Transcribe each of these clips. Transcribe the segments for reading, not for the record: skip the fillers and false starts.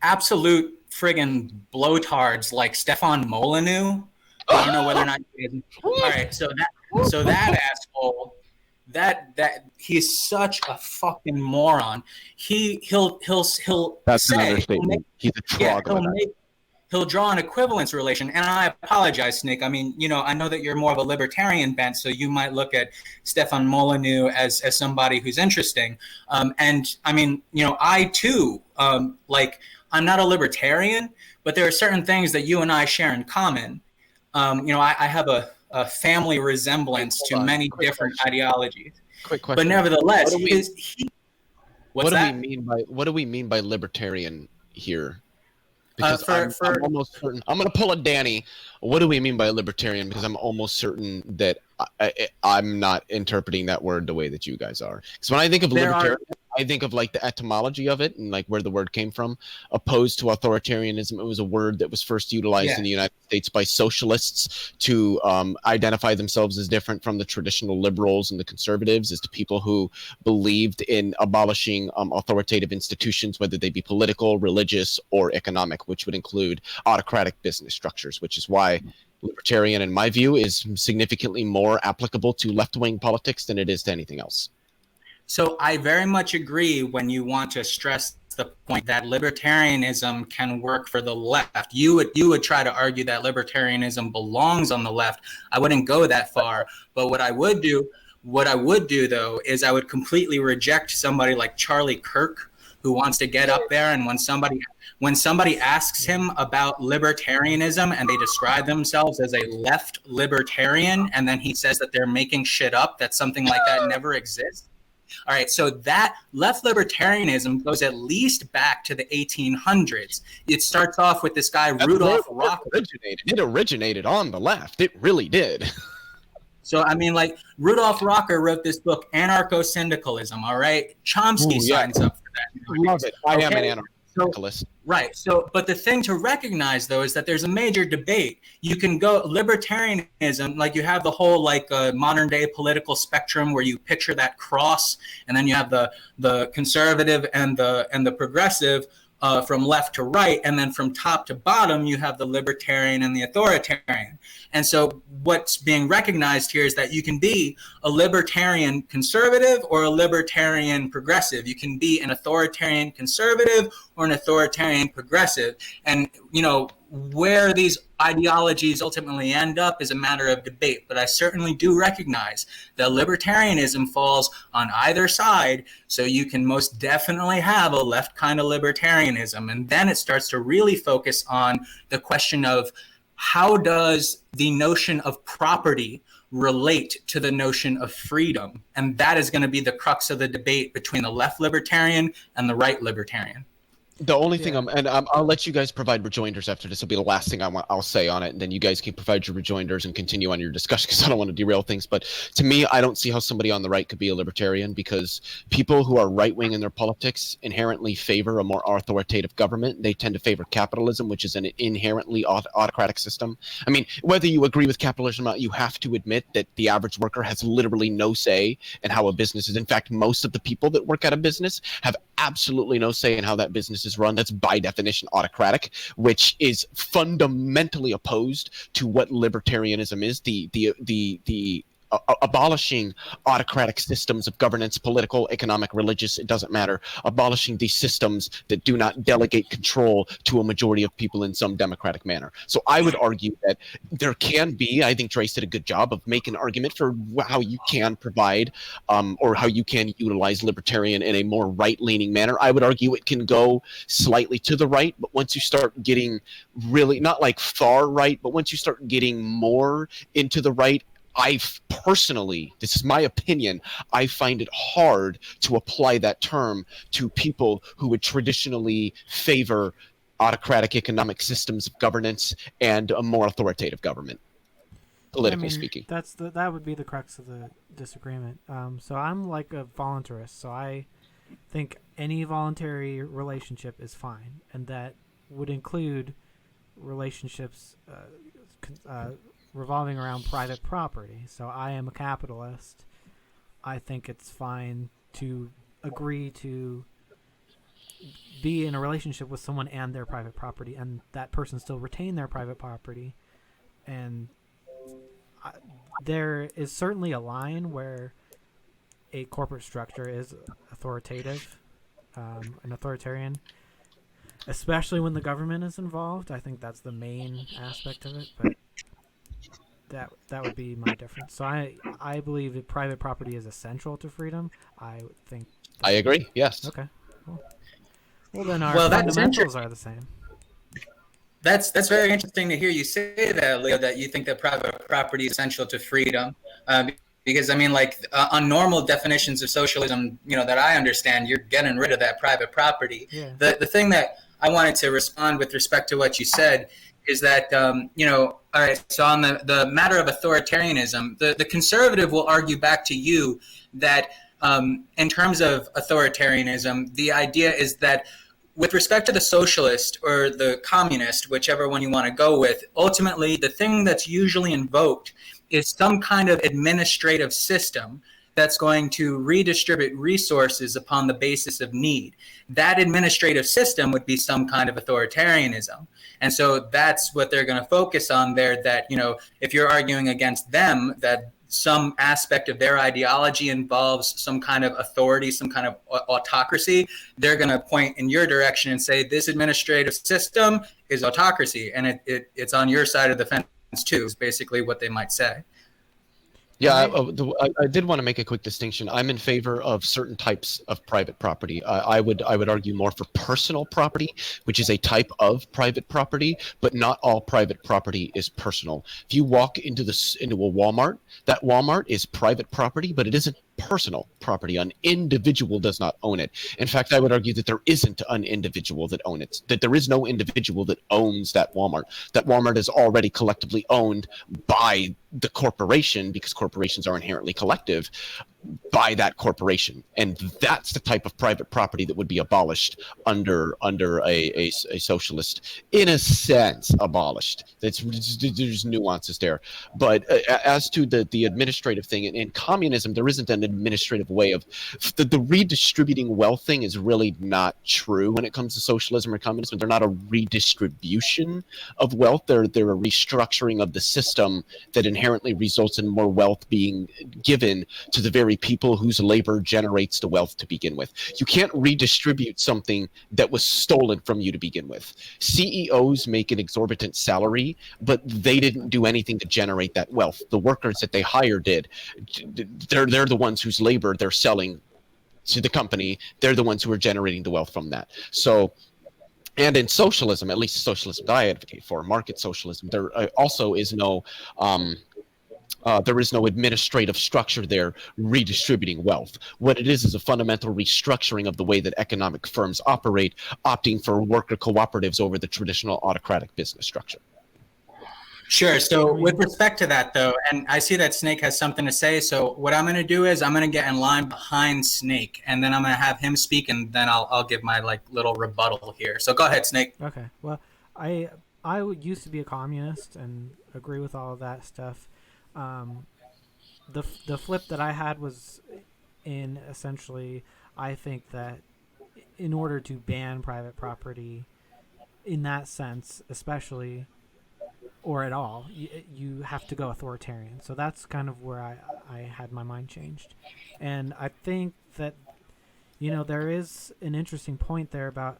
absolute friggin' blowtards like Stefan Molyneux. I don't know whether or not. All right, so that asshole, that he's such a fucking moron. He'll That's an say understatement. He's a troglodyte. He'll draw an equivalence relation, and I apologize, Nick. I mean, I know that you're more of a libertarian bent, so you might look at Stefan Molyneux as somebody who's interesting. And I mean, I too, I'm not a libertarian, but there are certain things that you and I share in common. I have a family resemblance to many different ideologies. Quick question. But nevertheless, what do we mean by libertarian here? Because I'm almost certain. I'm going to pull a Danny. What do we mean by libertarian? Because I'm almost certain that I'm not interpreting that word the way that you guys are. Because when I think of libertarian, I think of like the etymology of it and like where the word came from. Opposed to authoritarianism, it was a word that was first utilized in the United States by socialists to identify themselves as different from the traditional liberals and the conservatives, as to people who believed in abolishing authoritative institutions, whether they be political, religious, or economic, which would include autocratic business structures, which is why libertarian, in my view, is significantly more applicable to left-wing politics than it is to anything else. So I very much agree when you want to stress the point that libertarianism can work for the left. You would try to argue that libertarianism belongs on the left. I wouldn't go that far, but what I would do though is I would completely reject somebody like Charlie Kirk, who wants to get up there, and when somebody asks him about libertarianism and they describe themselves as a left libertarian, and then he says that they're making shit up, that something like that never exists. All right, so that left libertarianism goes at least back to the 1800s. It starts off with this guy, Rudolf Rocker. It originated on the left. It really did. So, I mean, like, Rudolf Rocker wrote this book, Anarcho-Syndicalism, all right? Chomsky signs up for that. I love it. I am an anarcho-syndicalist. Right. So, but the thing to recognize, though, is that there's a major debate. You can go libertarianism, like you have the whole modern day political spectrum where you picture that cross, and then you have the conservative and the progressive from left to right, and then from top to bottom you have the libertarian and the authoritarian. And so what's being recognized here is that you can be a libertarian conservative or a libertarian progressive. You can be an authoritarian conservative or an authoritarian progressive. And, where these ideologies ultimately end up is a matter of debate. But I certainly do recognize that libertarianism falls on either side. So you can most definitely have a left kind of libertarianism. And then it starts to really focus on the question of, how does the notion of property relate to the notion of freedom? And that is going to be the crux of the debate between the left libertarian and the right libertarian. The only thing I'll let you guys provide rejoinders after this. Will be the last thing I'll say on it, and then you guys can provide your rejoinders and continue on your discussion, because I don't want to derail things. But to me, I don't see how somebody on the right could be a libertarian, because people who are right-wing in their politics inherently favor a more authoritative government. They tend to favor capitalism, which is an inherently autocratic system. I mean, whether you agree with capitalism or not, you have to admit that the average worker has literally no say in how a business is. In fact, most of the people that work at a business have absolutely no say in how that business is run. That's by definition autocratic, which is fundamentally opposed to what libertarianism is. The abolishing autocratic systems of governance, political, economic, religious, it doesn't matter. Abolishing these systems that do not delegate control to a majority of people in some democratic manner. So I would argue that there can be, I think Trace did a good job of making an argument for how you can provide or how you can utilize libertarian in a more right-leaning manner. I would argue it can go slightly to the right, but once you start getting really, not like far right, but once you start getting more into the right, I personally, this is my opinion, I find it hard to apply that term to people who would traditionally favor autocratic economic systems of governance and a more authoritative government, politically speaking. That would be the crux of the disagreement. So I'm like a voluntarist, so I think any voluntary relationship is fine, and that would include relationships revolving around private property. So I am a capitalist. I think it's fine to agree to be in a relationship with someone and their private property, and that person still retain their private property. And there is certainly a line where a corporate structure is authoritative, and authoritarian, especially when the government is involved. I think that's the main aspect of it, but that would be my difference. So I believe that private property is essential to freedom. I would think. I agree. Yes. Okay. Cool. Well, then our Well, fundamentals are the same. That's very interesting to hear you say that, Leo, that you think that private property is essential to freedom. Because I mean, like on normal definitions of socialism, that I understand, you're getting rid of that private property. Yeah. The thing that I wanted to respond with respect to what you said is that, all right, so on the matter of authoritarianism, the conservative will argue back to you that in terms of authoritarianism, the idea is that with respect to the socialist or the communist, whichever one you want to go with, ultimately the thing that's usually invoked is some kind of administrative system that's going to redistribute resources upon the basis of need. That administrative system would be some kind of authoritarianism. And so that's what they're going to focus on there, that, if you're arguing against them, that some aspect of their ideology involves some kind of authority, some kind of autocracy, they're going to point in your direction and say this administrative system is autocracy, and it's on your side of the fence too, is basically what they might say. Yeah, I did want to make a quick distinction. I'm in favor of certain types of private property. I would argue more for personal property, which is a type of private property, but not all private property is personal. If you walk into a Walmart, that Walmart is private property, but it isn't personal property. An individual does not own it. In fact, I would argue that there isn't an individual that owns it, that there is no individual that owns that Walmart. That Walmart is already collectively owned by the corporation, because corporations are inherently collective, by that corporation. And that's the type of private property that would be abolished under a socialist, in a sense, abolished. There's nuances there. But as to the administrative thing, in communism, there isn't an administrative way of the redistributing wealth thing is really not true when it comes to socialism or communism. They're not a redistribution of wealth. They're a restructuring of the system that inherently results in more wealth being given to the very people whose labor generates the wealth to begin with. You can't redistribute something that was stolen from you to begin with. CEOs make an exorbitant salary, but they didn't do anything to generate that wealth. The workers that they hire did. They're the ones whose labor they're selling to the company. They're the ones who are generating the wealth from that. So, and in socialism, at least the socialism that I advocate for, market socialism, there also is no there is no administrative structure there redistributing wealth. What it is a fundamental restructuring of the way that economic firms operate, opting for worker cooperatives over the traditional autocratic business structure. Sure. So with respect to that, though, and I see that Snake has something to say. So what I'm going to do is I'm going to get in line behind Snake, and then I'm going to have him speak, and then I'll give my little rebuttal here. So go ahead, Snake. Okay. Well, I used to be a communist and agree with all of that stuff. The flip that I had was in essentially, I think that in order to ban private property in that sense, especially, or at all, you have to go authoritarian. So that's kind of where I had my mind changed. And I think that, there is an interesting point there about,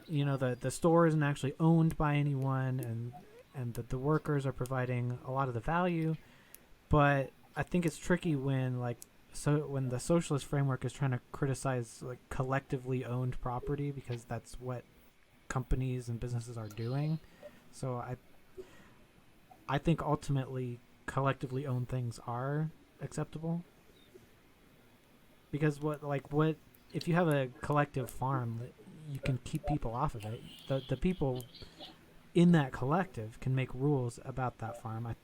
the store isn't actually owned by anyone, and that the workers are providing a lot of the value. But I think it's tricky when when the socialist framework is trying to criticize collectively owned property, because that's what companies and businesses are doing. So I think ultimately collectively owned things are acceptable, because what if you have a collective farm, you can keep people off of it. The people in that collective can make rules about that farm.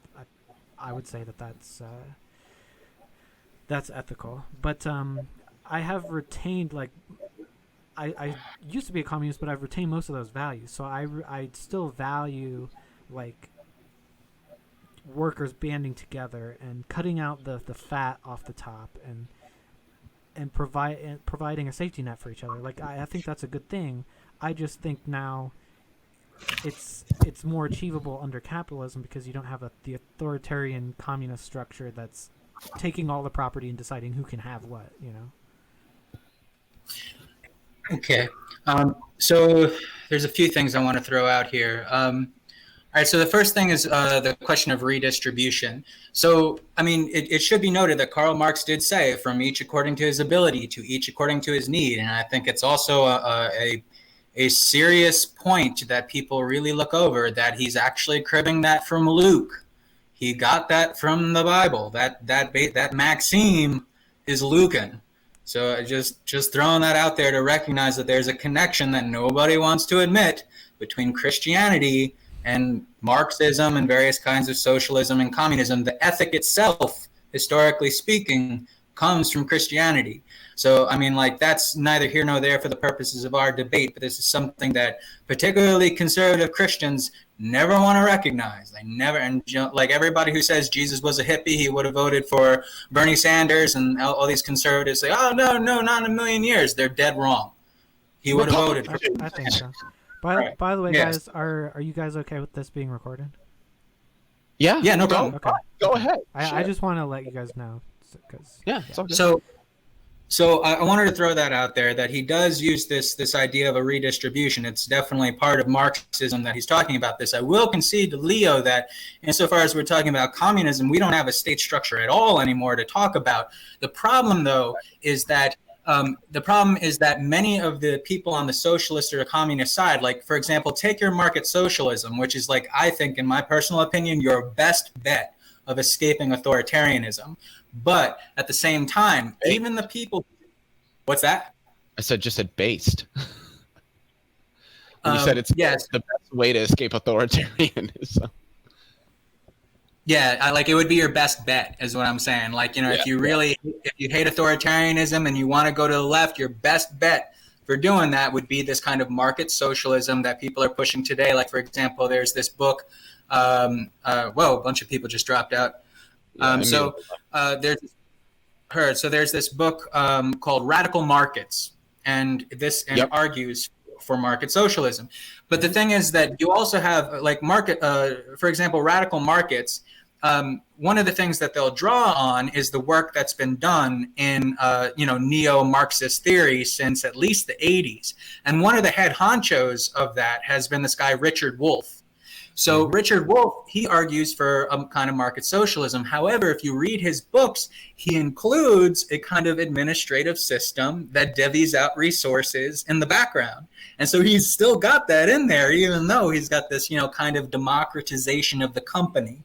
I would say that's ethical. But I have retained I used to be a communist, but I've retained most of those values. So I still value workers banding together and cutting out the fat off the top, and providing a safety net for each other. Like I think that's a good thing. I just think now it's more achievable under capitalism because you don't have the authoritarian communist structure that's taking all the property and deciding who can have what, you know. Okay. So there's a few things I want to throw out here. All right, so the first thing is the question of redistribution. So, I mean, it should be noted that Karl Marx did say, from each according to his ability to each according to his need. And I think it's also a serious point that people really look over, that he's actually cribbing that from Luke. He got that from the Bible. That maxim is Lucan. So just throwing that out there to recognize that there's a connection that nobody wants to admit between Christianity and Marxism and various kinds of socialism and communism. The ethic itself, historically speaking, comes from Christianity. So, I mean, like, that's neither here nor there for the purposes of our debate, but this is something that particularly conservative Christians never want to recognize. They never, and you know, like everybody who says Jesus was a hippie, he would have voted for Bernie Sanders, and all these conservatives say, oh, no, not in a million years. They're dead wrong. He would have voted for I think so. By the way, guys, are you guys okay with this being recorded? Yeah. Yeah, no problem. Okay. Go ahead. I just want to let you guys know. It's all good. So I wanted to throw that out there, that he does use this idea of a redistribution. It's definitely part of Marxism that he's talking about this. I will concede to Leo that insofar as we're talking about communism, we don't have a state structure at all anymore to talk about. The problem, though, is that many of the people on the socialist or communist side, like, for example, take your market socialism, which is, like, I think, in my personal opinion, your best bet of escaping authoritarianism. But at the same time, even the people... What's that? I just said based. You said it's the best way to escape authoritarianism. Yeah, it would be your best bet, is what I'm saying. Like, you know, if you hate authoritarianism and you want to go to the left, your best bet for doing that would be this kind of market socialism that people are pushing today. Like, for example, there's this book. A bunch of people just dropped out. There's this book called Radical Markets, and this argues for market socialism. But the thing is that you also have, like, for example, radical markets. One of the things that they'll draw on is the work that's been done in neo-Marxist theory since at least the 80s. And one of the head honchos of that has been this guy Richard Wolff. So Richard Wolff, he argues for a kind of market socialism. However, if you read his books, he includes a kind of administrative system that divvies out resources in the background. And so he's still got that in there, even though he's got this, kind of democratization of the company.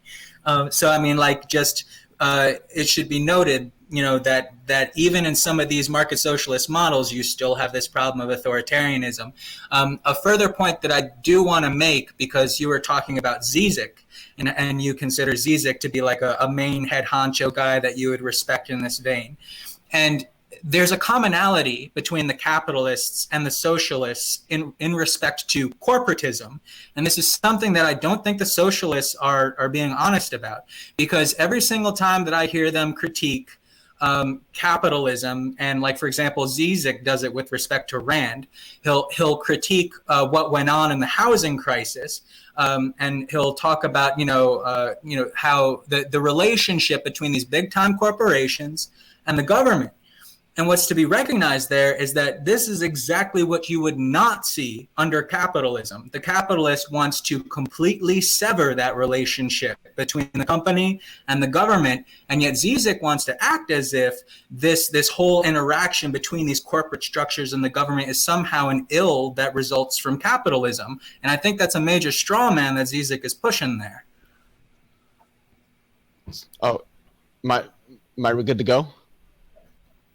So, I mean, it should be noted, that even in some of these market socialist models, you still have this problem of authoritarianism. A further point that I do want to make, because you were talking about Zizek, and you consider Zizek to be like a main head honcho guy that you would respect in this vein. And there's a commonality between the capitalists and the socialists in respect to corporatism. And this is something that I don't think the socialists are being honest about, because every single time that I hear them critique capitalism, and, like, for example, Zizek does it with respect to Rand, he'll critique what went on in the housing crisis, and he'll talk about how the relationship between these big time corporations and the government. And what's to be recognized there is that this is exactly what you would not see under capitalism. The capitalist wants to completely sever that relationship between the company and the government, and yet Zizek wants to act as if this whole interaction between these corporate structures and the government is somehow an ill that results from capitalism. And I think that's a major straw man that Zizek is pushing there. Oh, am I good to go?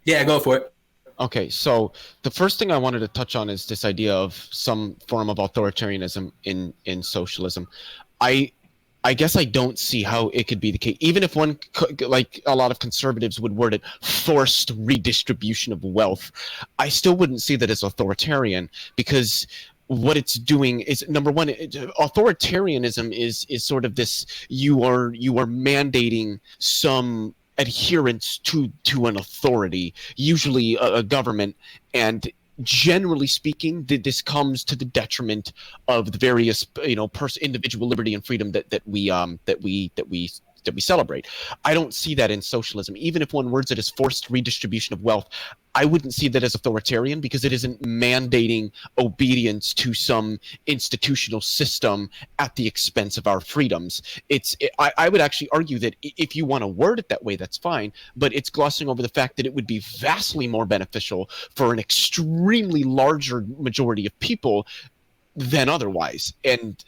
Yeah, go for it. Okay, so the first thing I wanted to touch on is this idea of some form of authoritarianism in socialism. I guess I don't see how it could be the case, even if one, like a lot of conservatives would word it, forced redistribution of wealth. I still wouldn't see that as authoritarian, because what it's doing is, number one, authoritarianism is sort of this, you are mandating some adherence to an authority, usually a government, and generally speaking, this comes to the detriment of the various individual liberty and freedom that we celebrate. I don't see that in socialism. Even if one words it as forced redistribution of wealth, I wouldn't see that as authoritarian, because it isn't mandating obedience to some institutional system at the expense of our freedoms. I would actually argue that if you want to word it that way, that's fine, but it's glossing over the fact that it would be vastly more beneficial for an extremely larger majority of people than otherwise. And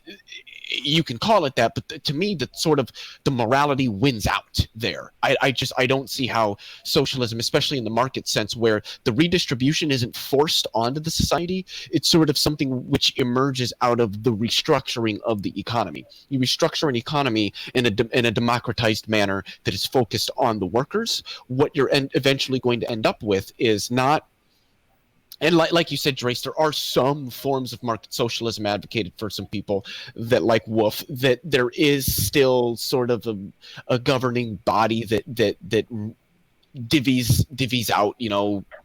you can call it that, but to me, that sort of the morality wins out there. I don't see how socialism, especially in the market sense, where the redistribution isn't forced onto the society, it's sort of something which emerges out of the restructuring of the economy. You restructure an economy in a democratized manner that is focused on the workers. What you're eventually going to end up with is not. And like you said, Drace, there are some forms of market socialism advocated for some people that, like Wolff, that there is still sort of a governing body that divvies out,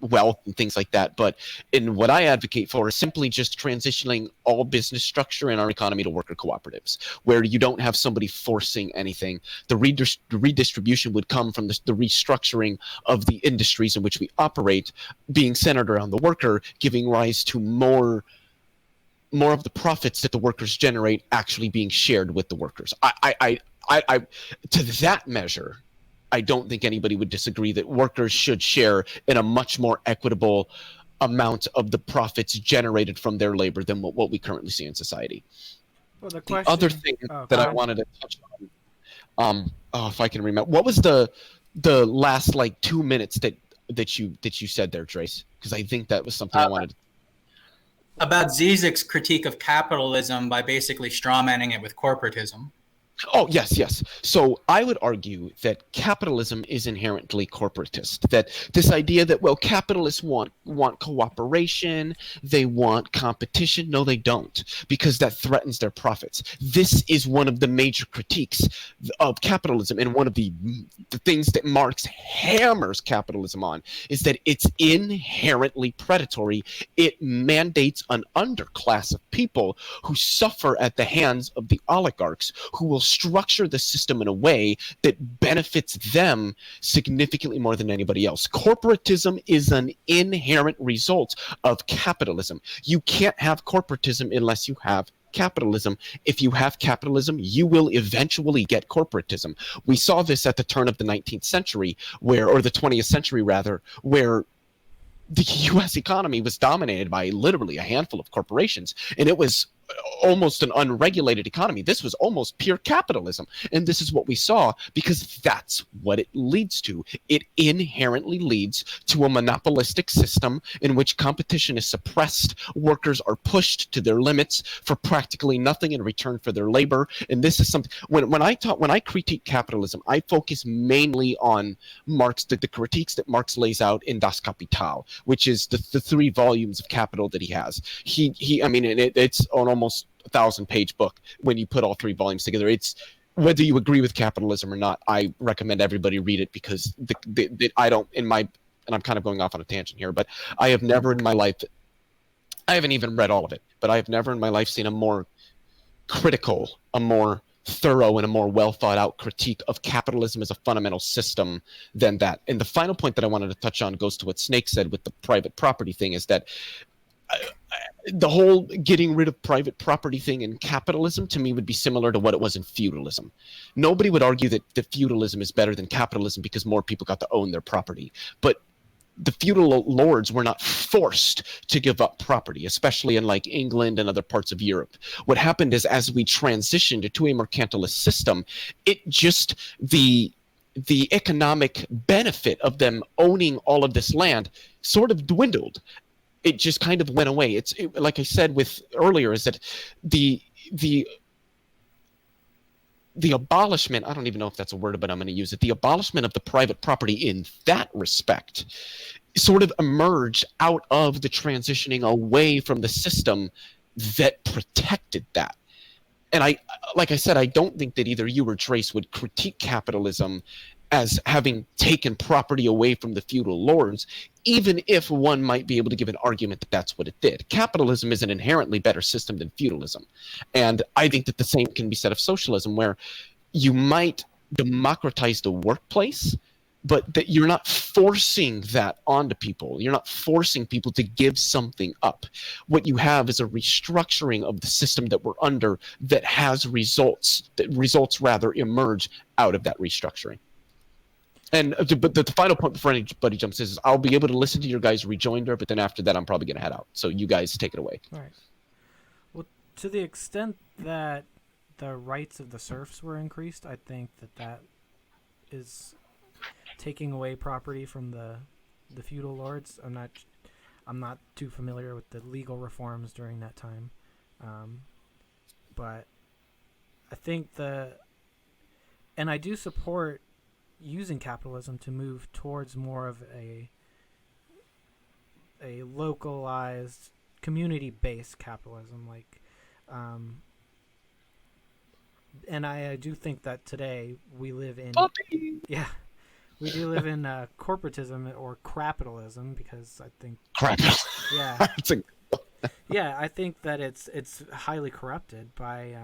wealth and things like that. But in what I advocate for is simply just transitioning all business structure in our economy to worker cooperatives, where you don't have somebody forcing anything. The redistribution would come from the restructuring of the industries in which we operate, being centered around the worker, giving rise to more of the profits that the workers generate actually being shared with the workers. I to that measure, I don't think anybody would disagree that workers should share in a much more equitable amount of the profits generated from their labor than what we currently see in society. Well, the other thing that I wanted to touch on, if I can remember, what was the last 2 minutes that you said there, Trace? Because I think that was something I wanted to. About Zizek's critique of capitalism by basically strawmanning it with corporatism. Oh, yes. So I would argue that capitalism is inherently corporatist. That this idea that, well, capitalists want cooperation, they want competition. No, they don't, because that threatens their profits. This is one of the major critiques of capitalism, and one of the things that Marx hammers capitalism on is that it's inherently predatory. It mandates an underclass of people who suffer at the hands of the oligarchs, who will structure the system in a way that benefits them significantly more than anybody else. Corporatism is an inherent result of capitalism. You can't have corporatism unless you have capitalism. If you have capitalism, you will eventually get corporatism. We saw this at the turn of the 19th century, or the 20th century rather, where the U.S. economy was dominated by literally a handful of corporations, and it was almost an unregulated economy. This was almost pure capitalism, and this is what we saw, because that's what it leads to. It inherently leads to a monopolistic system in which competition is suppressed, workers are pushed to their limits for practically nothing in return for their labor. And this is something, when I critique capitalism, I focus mainly on Marx, the critiques that Marx lays out in Das Kapital, which is the 3 volumes of Capital that he has. It's an almost 1,000-page book when you put all 3 volumes together. It's, whether you agree with capitalism or not, I recommend everybody read it, because I don't, and I'm kind of going off on a tangent here, but I have never in my life, I haven't even read all of it, but I have never in my life seen a more critical, a more thorough, and a more well thought out critique of capitalism as a fundamental system than that. And the final point that I wanted to touch on goes to what Snake said with the private property thing, is that the whole getting rid of private property thing in capitalism, to me, would be similar to what it was in feudalism. Nobody would argue that the feudalism is better than capitalism because more people got to own their property. But the feudal lords were not forced to give up property, especially in England and other parts of Europe. What happened is, as we transitioned to a mercantilist system, it just, the economic benefit of them owning all of this land sort of dwindled. It just kind of went away. Like I said earlier, is that the abolishment, I don't even know if that's a word, but I'm going to use it, the abolishment of the private property in that respect sort of emerged out of the transitioning away from the system that protected that. And like I said, I don't think that either you or Trace would critique capitalism as having taken property away from the feudal lords, even if one might be able to give an argument that that's what it did. Capitalism is an inherently better system than feudalism. And I think that the same can be said of socialism, where you might democratize the workplace, but that you're not forcing that onto people. You're not forcing people to give something up. What you have is a restructuring of the system that we're under that has results, that results rather emerge out of that restructuring. And but the final point before anybody jumps in is I'll be able to listen to your guys' rejoinder, but then after that I'm probably going to head out. So you guys take it away. All right. Well, to the extent that the rights of the serfs were increased, I think that is taking away property from the feudal lords. I'm not too familiar with the legal reforms during that time, but I think and I do support using capitalism to move towards more of a localized, community-based capitalism, like, and I do think that today we live in we do live in corporatism or crapitalism, because I think I think that it's highly corrupted by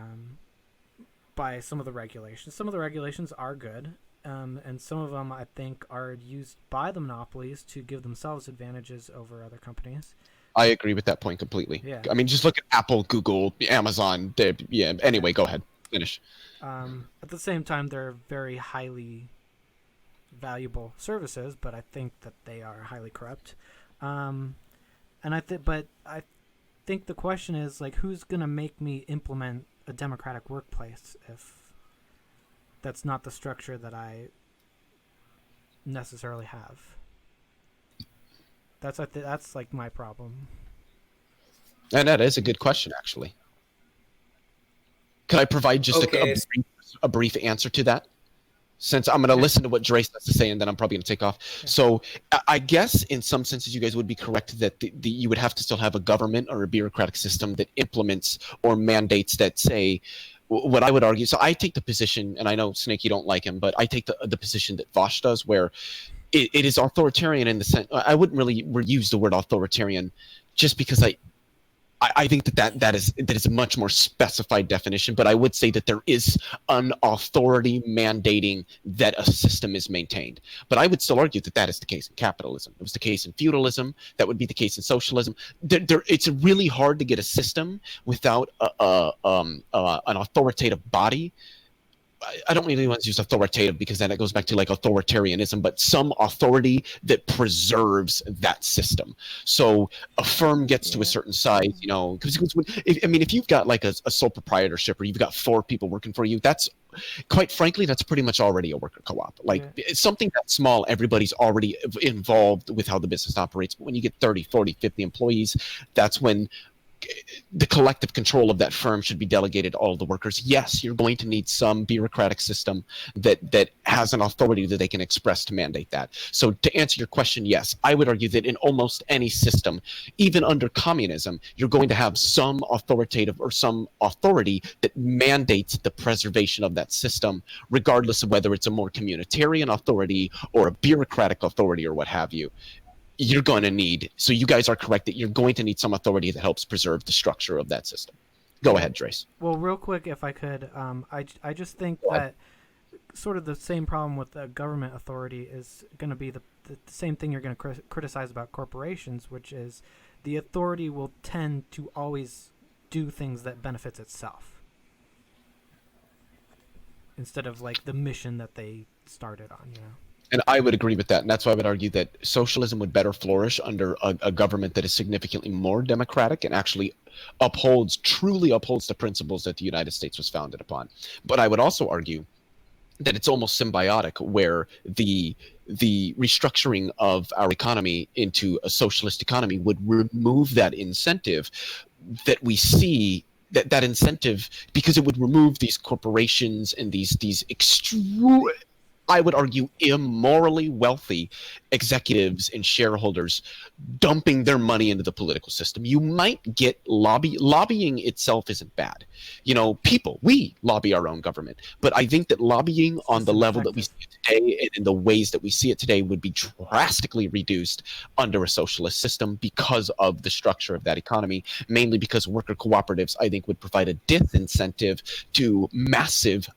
some of the regulations. Some of the regulations are good, and some of them I think are used by the monopolies to give themselves advantages over other companies. I agree with that point completely. Yeah. I mean, just look at Apple, Google, Amazon. Yeah. Anyway, go ahead. Finish. At the same time, they're very highly valuable services, but I think that they are highly corrupt. And I think the question is, like, who's gonna make me implement a democratic workplace if that's not the structure that I necessarily have? That's like my problem. And that is a good question, actually. Could I provide just a brief answer to that? Since I'm going to listen to what Drace has to say, and then I'm probably going to take off. Yeah. So I guess in some senses you guys would be correct that you would have to still have a government or a bureaucratic system that implements or mandates that say, what I would argue. So I take the position, and I know, Snake, you don't like him, but I take the position that Vosh does, where it is authoritarian in the sense. I wouldn't really use the word authoritarian just because I think that is a much more specified definition, but I would say that there is an authority mandating that a system is maintained. But I would still argue that is the case in capitalism. It was the case in feudalism. That would be the case in socialism. It's really hard to get a system without an authoritative body. I don't really want to use authoritative because then it goes back to like authoritarianism, but some authority that preserves that system. So a firm gets to a certain size, because if you've got like a sole proprietorship or you've got 4 people working for you, that's quite frankly, that's pretty much already a worker co-op. Like it's something that small, everybody's already involved with how the business operates. But when you get 30, 40, 50 employees, that's when the collective control of that firm should be delegated to all the workers. Yes, you're going to need some bureaucratic system that has an authority that they can express to mandate that. So to answer your question, yes, I would argue that in almost any system, even under communism, you're going to have some authoritative or some authority that mandates the preservation of that system, regardless of whether it's a more communitarian authority or a bureaucratic authority or what have you. You're going to need, so you guys are correct that you're going to need some authority that helps preserve the structure of that system. Go ahead, Trace. Well, real quick, if I could, I just think that sort of the same problem with the government authority is going to be the same thing you're going to criticize about corporations, which is the authority will tend to always do things that benefits itself instead of like the mission that they started on, And I would agree with that, and that's why I would argue that socialism would better flourish under a government that is significantly more democratic and actually truly upholds the principles that the United States was founded upon. But I would also argue that it's almost symbiotic, where the restructuring of our economy into a socialist economy would remove that incentive that we see. That incentive, because it would remove these corporations and these I would argue, immorally wealthy executives and shareholders dumping their money into the political system. You might get lobbying itself isn't bad. We lobby our own government, but I think that lobbying on the level that we see it today and in the ways that we see it today would be drastically reduced under a socialist system because of the structure of that economy, mainly because worker cooperatives, I think, would provide a disincentive to massive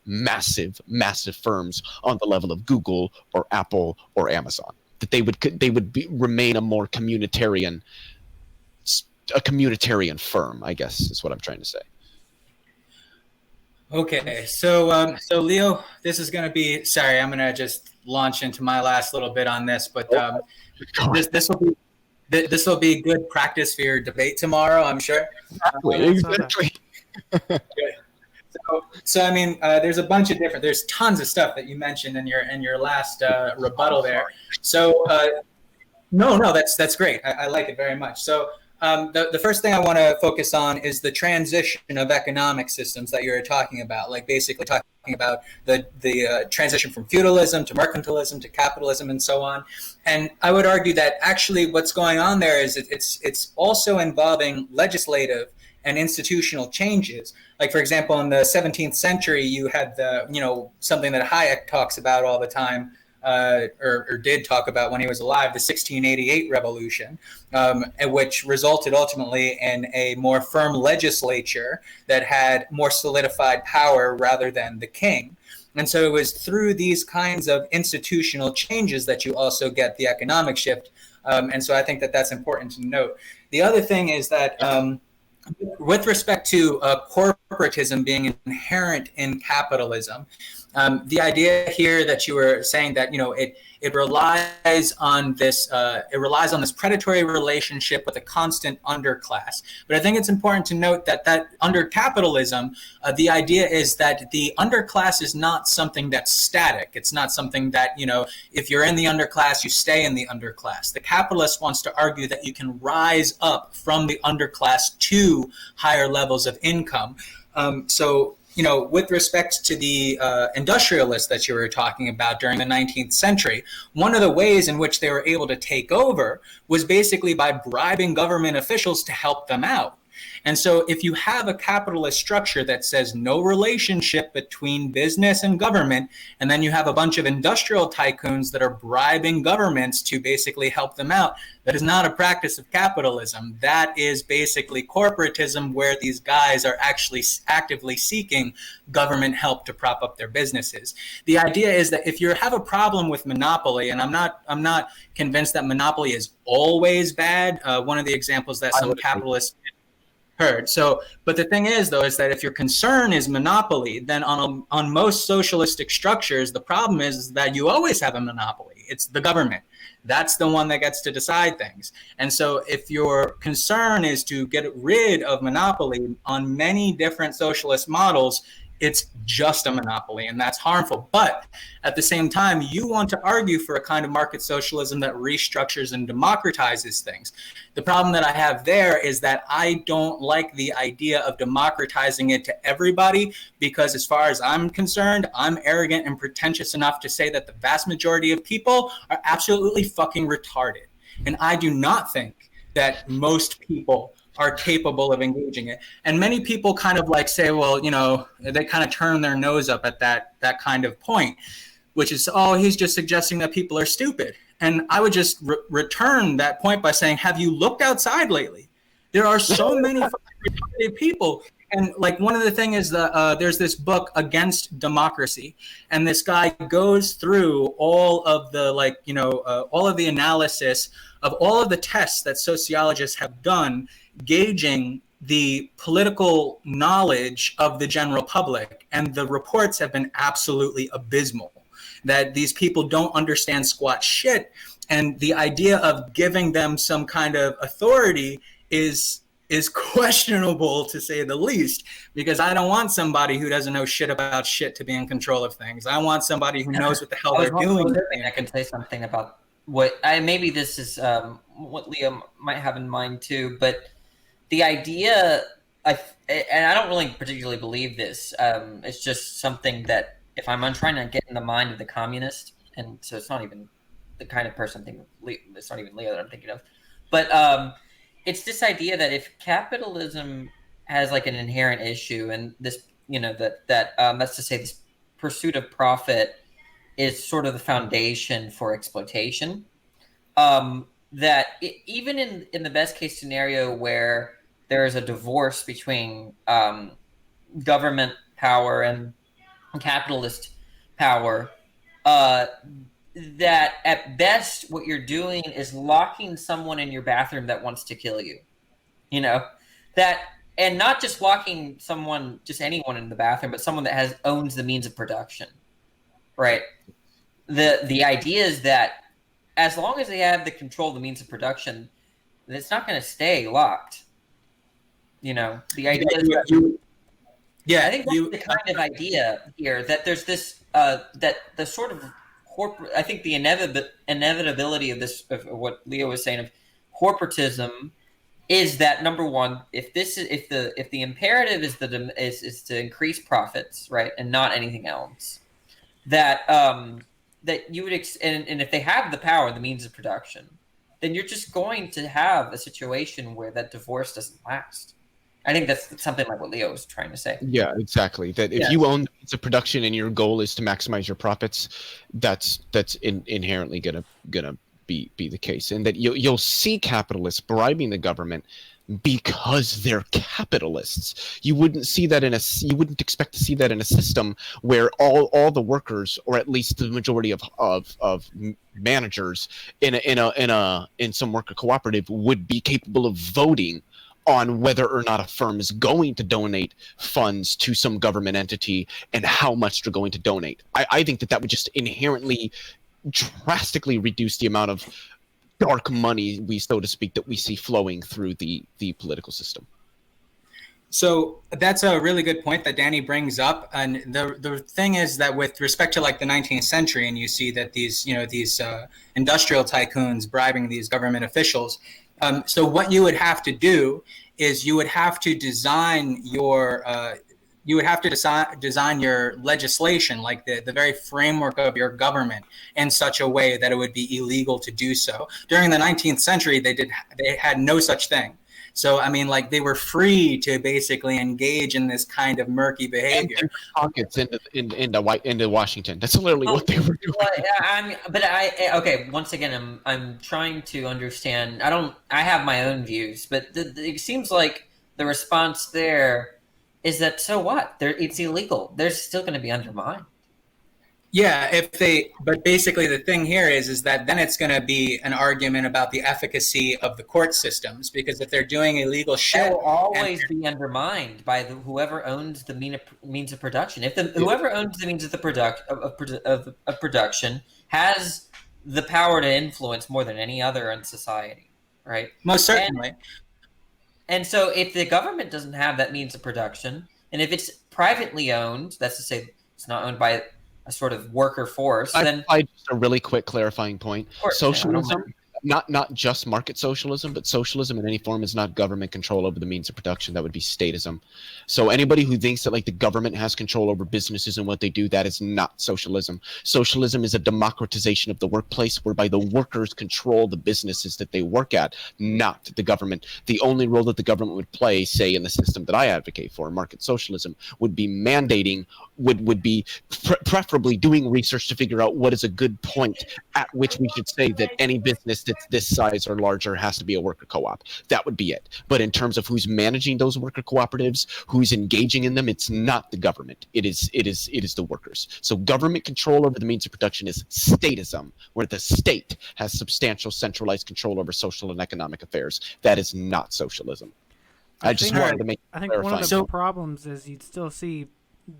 firms on the level of Google or Apple or Amazon. That they would remain a more communitarian firm, I guess is what I'm trying to say. Okay, so Leo, this is going to be, sorry, I'm going to just launch into my last little bit on this, but this will be good practice for your debate tomorrow, I'm sure. Exactly. So I mean, there's tons of stuff that you mentioned in your last rebuttal there. So no, that's great. I like it very much. So the first thing I want to focus on is the transition of economic systems that you're talking about, like basically talking about the transition from feudalism to mercantilism to capitalism and so on. And I would argue that actually what's going on there is it's also involving legislative and institutional changes. Like, for example, in the 17th century, you had something that Hayek talks about all the time, or did talk about when he was alive, the 1688 revolution, which resulted ultimately in a more firm legislature that had more solidified power rather than the king. And so it was through these kinds of institutional changes that you also get the economic shift. And so I think that that's important to note. The other thing is that with respect to corporatism being inherent in capitalism, the idea here that you were saying that it relies on this predatory relationship with a constant underclass. But I think it's important to note that under capitalism, the idea is that the underclass is not something that's static. It's not something that if you're in the underclass, you stay in the underclass. The capitalist wants to argue that you can rise up from the underclass to higher levels of income. With respect to the industrialists that you were talking about during the 19th century, one of the ways in which they were able to take over was basically by bribing government officials to help them out. And so if you have a capitalist structure that says no relationship between business and government, and then you have a bunch of industrial tycoons that are bribing governments to basically help them out, that is not a practice of capitalism. That is basically corporatism, where these guys are actually actively seeking government help to prop up their businesses. The idea is that if you have a problem with monopoly, and I'm not convinced that monopoly is always bad. One of the examples that some capitalists heard. But the thing is, though, is that if your concern is monopoly, then on most socialistic structures, the problem is that you always have a monopoly. It's the government. That's the one that gets to decide things. And so if your concern is to get rid of monopoly on many different socialist models, it's just a monopoly, and that's harmful. But at the same time, you want to argue for a kind of market socialism that restructures and democratizes things. The problem that I have there is that I don't like the idea of democratizing it to everybody, because as far as I'm concerned, I'm arrogant and pretentious enough to say that the vast majority of people are absolutely fucking retarded. And I do not think that most people are capable of engaging it. And many people kind of like say, well, they kind of turn their nose up at that kind of point, which is, oh, he's just suggesting that people are stupid. And I would just return that point by saying, have you looked outside lately? There are so many people. And like one of the things is there's this book, Against Democracy, and this guy goes through all of the all of the analysis of all of the tests that sociologists have done, gauging the political knowledge of the general public, and the reports have been absolutely abysmal. That these people don't understand squat shit, and the idea of giving them some kind of authority is questionable, to say the least, because I don't want somebody who doesn't know shit about shit to be in control of things. I want somebody who knows what the hell they're doing. I can say something about maybe this is what Liam might have in mind too, but the idea, and I don't really particularly believe this, it's just something that if I'm trying to get in the mind of the communist, and so it's not even the kind of person I'm thinking of, it's not even Leo that I'm thinking of, but it's this idea that if capitalism has like an inherent issue, and this, that's to say, this pursuit of profit is sort of the foundation for exploitation. Even in the best case scenario where there is a divorce between government power and capitalist power, that at best what you're doing is locking someone in your bathroom that wants to kill you. And not just locking someone, just anyone in the bathroom, but someone that owns the means of production, right? The idea is that as long as they have the control of the means of production, it's not going to stay locked. The idea is I think that's the kind of idea here, that there's this that the sort of I think the inevitability of this, of what Leo was saying, of corporatism, is that, number one, if the imperative is to increase profits, right, and not anything else, that you would and if they have the power, the means of production, then you're just going to have a situation where that divorce doesn't last. I think that's something like what Leo was trying to say. Yeah, exactly. That if you own the means of production and your goal is to maximize your profits, that's inherently gonna be the case, and that you'll see capitalists bribing the government because they're capitalists. You wouldn't expect to see that in a system where all the workers, or at least the majority of managers in some worker cooperative, would be capable of voting on whether or not a firm is going to donate funds to some government entity and how much they're going to donate. I think that would just inherently drastically reduce the amount of dark money, so to speak, that we see flowing through the political system. So that's a really good point that Danny brings up. And the thing is that with respect to like the 19th century, and you see that these industrial tycoons bribing these government officials. So what you would have to do is you would have to design your design your legislation, like the very framework of your government, in such a way that it would be illegal to do so. During the 19th century, they had no such thing. So, I mean, like, they were free to basically engage in this kind of murky behavior. And pockets into Washington. That's literally what they were doing. Okay. Once again, I'm trying to understand. I have my own views, but it seems like the response there is that, so what? It's illegal. They're still going to be undermined. Yeah, but basically the thing here is that then it's going to be an argument about the efficacy of the court systems, because if they're doing illegal shit, it will always be undermined by whoever owns the means of production. If whoever owns the means of production has the power to influence more than any other in society, right? Most certainly. And so if the government doesn't have that means of production, and if it's privately owned, that's to say it's not owned by a sort of worker force, then just a really quick clarifying point. Socialism, not just market socialism, but socialism in any form is not government control over the means of production. That would be statism. So anybody who thinks that like the government has control over businesses and what they do, that is not socialism. Socialism is a democratization of the workplace, whereby the workers control the businesses that they work at, not the government. The only role that the government would play, say in the system that I advocate for, market socialism, would be mandating, would be preferably doing research to figure out what is a good point at which we should say that any business that's this size or larger has to be a worker co-op. That would be it. But in terms of who's managing those worker cooperatives, who's engaging in them, it's not the government. It is the workers. So government control over the means of production is statism, where the state has substantial centralized control over social and economic affairs. That is not socialism. I think one of the problems is you'd still see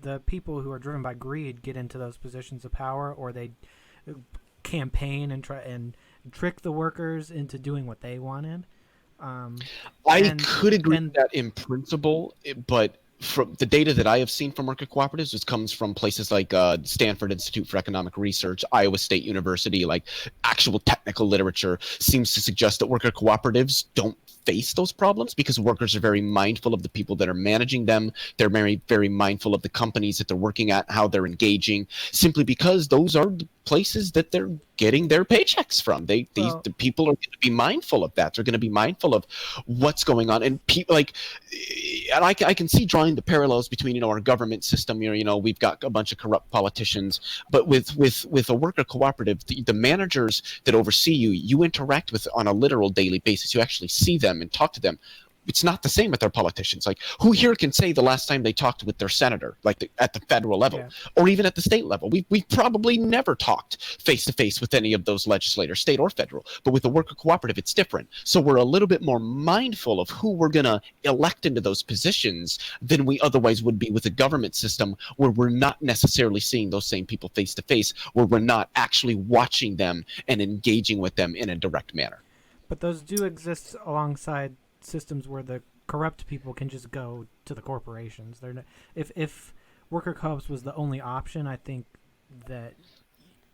the people who are driven by greed get into those positions of power, or they campaign and try and trick the workers into doing what they wanted. I could agree with that in principle, but from the data that I have seen from worker cooperatives, which comes from places like Stanford Institute for Economic Research, Iowa State University, like actual technical literature seems to suggest that worker cooperatives don't face those problems because workers are very mindful of the people that are managing them. They're very, very mindful of the companies that they're working at, how they're engaging, simply because those are the places that they're getting their paychecks from. The people are going to be mindful of that. They're going to be mindful of what's going on. And people and I can see drawing the parallels between, our government system, we've got a bunch of corrupt politicians, but with a worker cooperative, the managers that oversee you interact with on a literal daily basis. You actually see them and talk to them. It's not the same with our politicians. Like, who here can say the last time they talked with their senator, at the federal level, or even at the state level? We've probably never talked face to face with any of those legislators, state or federal. But with the worker cooperative, it's different. So we're a little bit more mindful of who we're going to elect into those positions than we otherwise would be with a government system where we're not necessarily seeing those same people face to face, where we're not actually watching them and engaging with them in a direct manner. But those do exist alongside systems where the corrupt people can just go to the corporations. They're not, if worker co-ops was the only option, I think that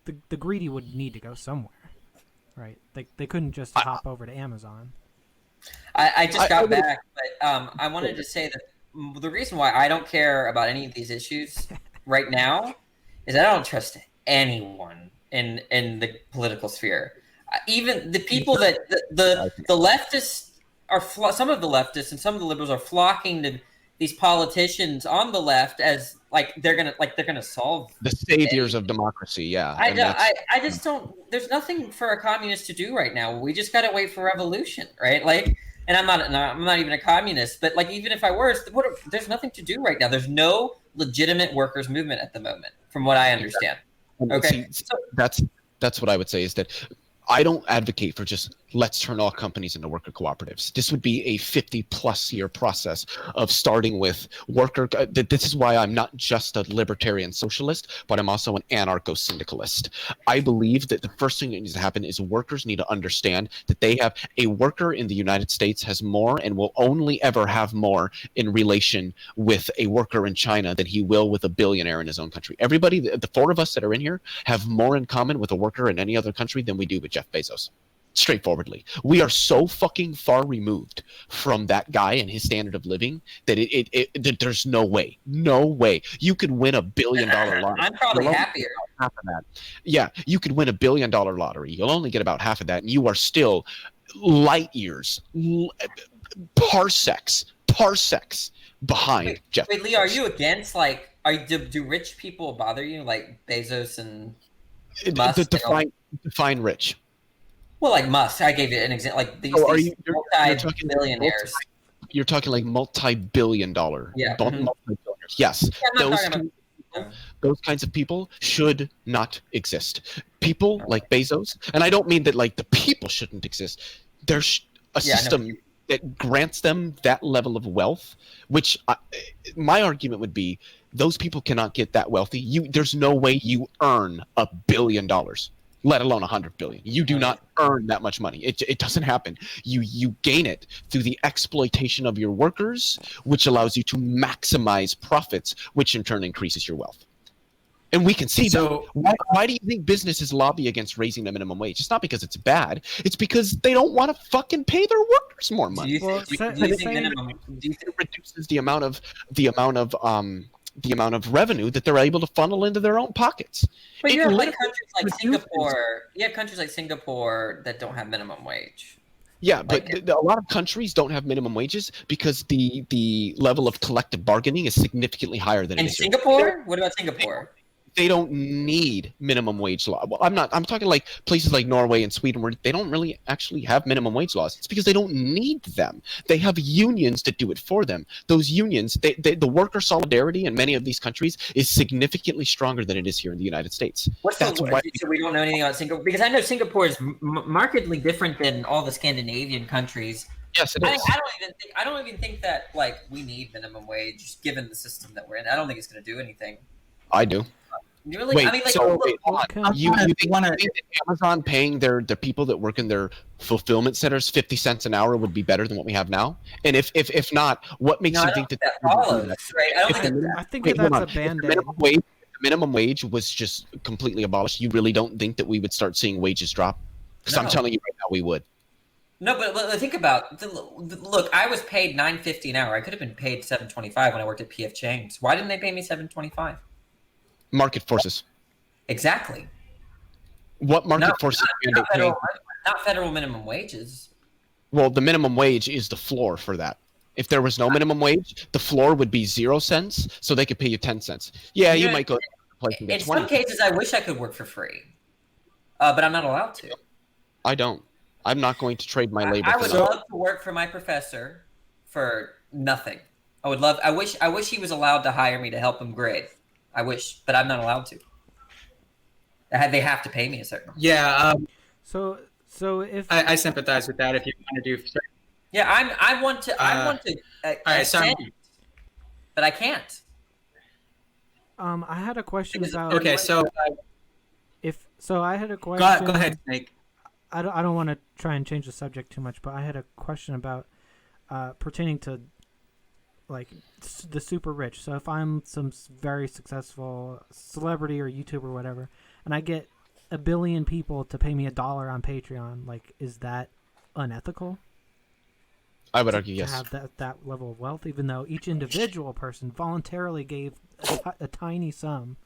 the greedy would need to go somewhere, right? They couldn't just hop over to Amazon. I just got back, but I wanted to say that the reason why I don't care about any of these issues right now is I don't trust anyone in the political sphere. Even the people that the leftists some of the leftists and some of the liberals are flocking to these politicians on the left as they're gonna solve the saviors of democracy. Yeah, I just don't. There's nothing for a communist to do right now. We just gotta wait for revolution, right? And I'm not even a communist, but even if I were, there's nothing to do right now. There's no legitimate workers' movement at the moment, from what I understand. Okay, that's what I would say is that I don't advocate for just let's turn all companies into worker cooperatives. This would be a 50-plus year process of starting with worker. This is why I'm not just a libertarian socialist, but I'm also an anarcho-syndicalist. I believe that the first thing that needs to happen is workers need to understand that they have a worker in the United States has more and will only ever have more in relation with a worker in China than he will with a billionaire in his own country. Everybody, the four of us that are in here, have more in common with a worker in any other country than we do with Jeff Bezos. Straightforwardly, we are so fucking far removed from that guy and his standard of living that there's no way you could win $1 billion lottery. I'm probably happier. Half of that. Yeah, you could win $1 billion lottery. You'll only get about half of that, and you are still light years, parsecs behind Jeff. Wait, Lee, are you against do rich people bother you, like Bezos and Musk? Define rich. Well, like Musk, I gave you an example. These multi-billionaires. You're talking like multi-billion-dollar. Yeah. Multi-billionaires. Yes. Yeah, those kinds of people should not exist. People like Bezos, and I don't mean that the people shouldn't exist. There's a system that grants them that level of wealth, which my argument would be those people cannot get that wealthy. There's no way you earn $1 billion. Let alone 100 billion. You do not earn that much money. It doesn't happen. You gain it through the exploitation of your workers, which allows you to maximize profits, which in turn increases your wealth. And we can see why do you think businesses lobby against raising the minimum wage? It's not because it's bad. It's because they don't want to fucking pay their workers more money. Do you think it reduces the amount of revenue that they're able to funnel into their own pockets. But you have countries like Singapore. You have countries like Singapore that don't have minimum wage. Yeah, but a lot of countries don't have minimum wages because the level of collective bargaining is significantly higher than in Singapore. What about Singapore? They don't need minimum wage law. Well, I'm talking like places like Norway and Sweden where they don't really actually have minimum wage laws. It's because they don't need them. They have unions to do it for them. Those unions, the worker solidarity in many of these countries is significantly stronger than it is here in the United States. So we don't know anything about Singapore? Because I know Singapore is markedly different than all the Scandinavian countries. Yes, it is. I don't even think that we need minimum wage given the system that we're in. I don't think it's going to do anything. I do. Really? Wait, I mean, like, so look, wait, hold on. Okay. You think wanna- that Amazon paying the people that work in their fulfillment centers 50 cents an hour would be better than what we have now? And if not, what makes no, I you don't think think that that would do follows, that? right? I don't think that. I think Wait, that hold that's on. a If the band-aid. minimum wage was just completely abolished, you really don't think that we would start seeing wages drop? Because I'm No. telling you right now, we would. No, but think about look. I was paid $9.50 an hour. I could have been paid $7.25 when I worked at PF Chang's. Why didn't they pay me $7.25? Market forces. Exactly. What market Not, forces? not, not federal minimum wages. Well, the minimum wage is the floor for that. If there was no minimum wage, the floor would be 0 cents, so they could pay you 10 cents. Yeah, you might go to a place and get In 20. some cases, I wish I could work for free, but I'm not allowed to. I don't. I'm not going to trade my labor I for would that. love to work for my professor for nothing. I would love. I wish he was allowed to hire me to help him grade. I wish, but I'm not allowed to. They have to pay me a certain amount. Yeah, So if I sympathize with that. If you want to do, Yeah, I want to. I want to. all right, so ascend, but I can't. I had a question Because- about okay, so I had a question. go ahead, Snake. I don't want to try and change the subject too much, but I had a question about pertaining to like the super rich. So if I'm some very successful celebrity or YouTuber or whatever, and I get 1 billion people to pay me $1 on Patreon, like, is that unethical? I would argue To yes. have that level of wealth, even though each individual person voluntarily gave a tiny sum.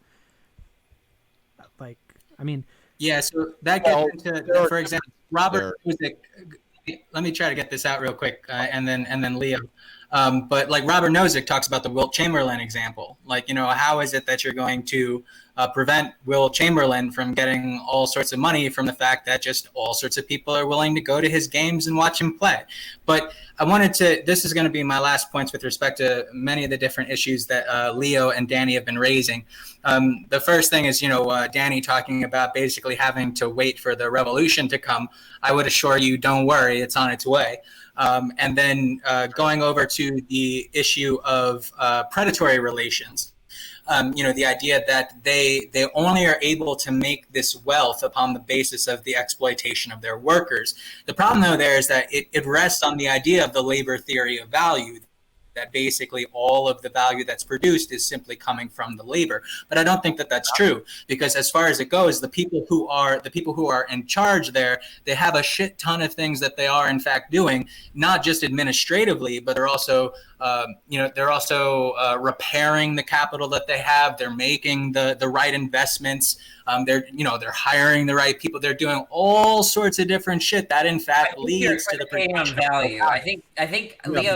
Like, I mean, Yeah, so that gets into, for example, Robert Nozick. Let me try to get this out real quick, and then Leo. But like Robert Nozick talks about the Wilt Chamberlain example. Like, how is it that you're going to prevent Wilt Chamberlain from getting all sorts of money from the fact that just all sorts of people are willing to go to his games and watch him play? But this is going to be my last points with respect to many of the different issues that Leo and Danny have been raising. The first thing is, Danny talking about basically having to wait for the revolution to come. I would assure you, don't worry, it's on its way. And then going over to the issue of predatory relations. The idea that they only are able to make this wealth upon the basis of the exploitation of their workers. The problem, though, there is that it rests on the idea of the labor theory of value, that basically all of the value that's produced is simply coming from the labor. But I don't think that that's true, because as far as it goes, the people who are in charge there, they have a shit ton of things that they are in fact doing, not just administratively, but they're also repairing the capital that they have. They're making the right investments. They're hiring the right people. They're doing all sorts of different shit that in fact leads to the production on value. I think Leo.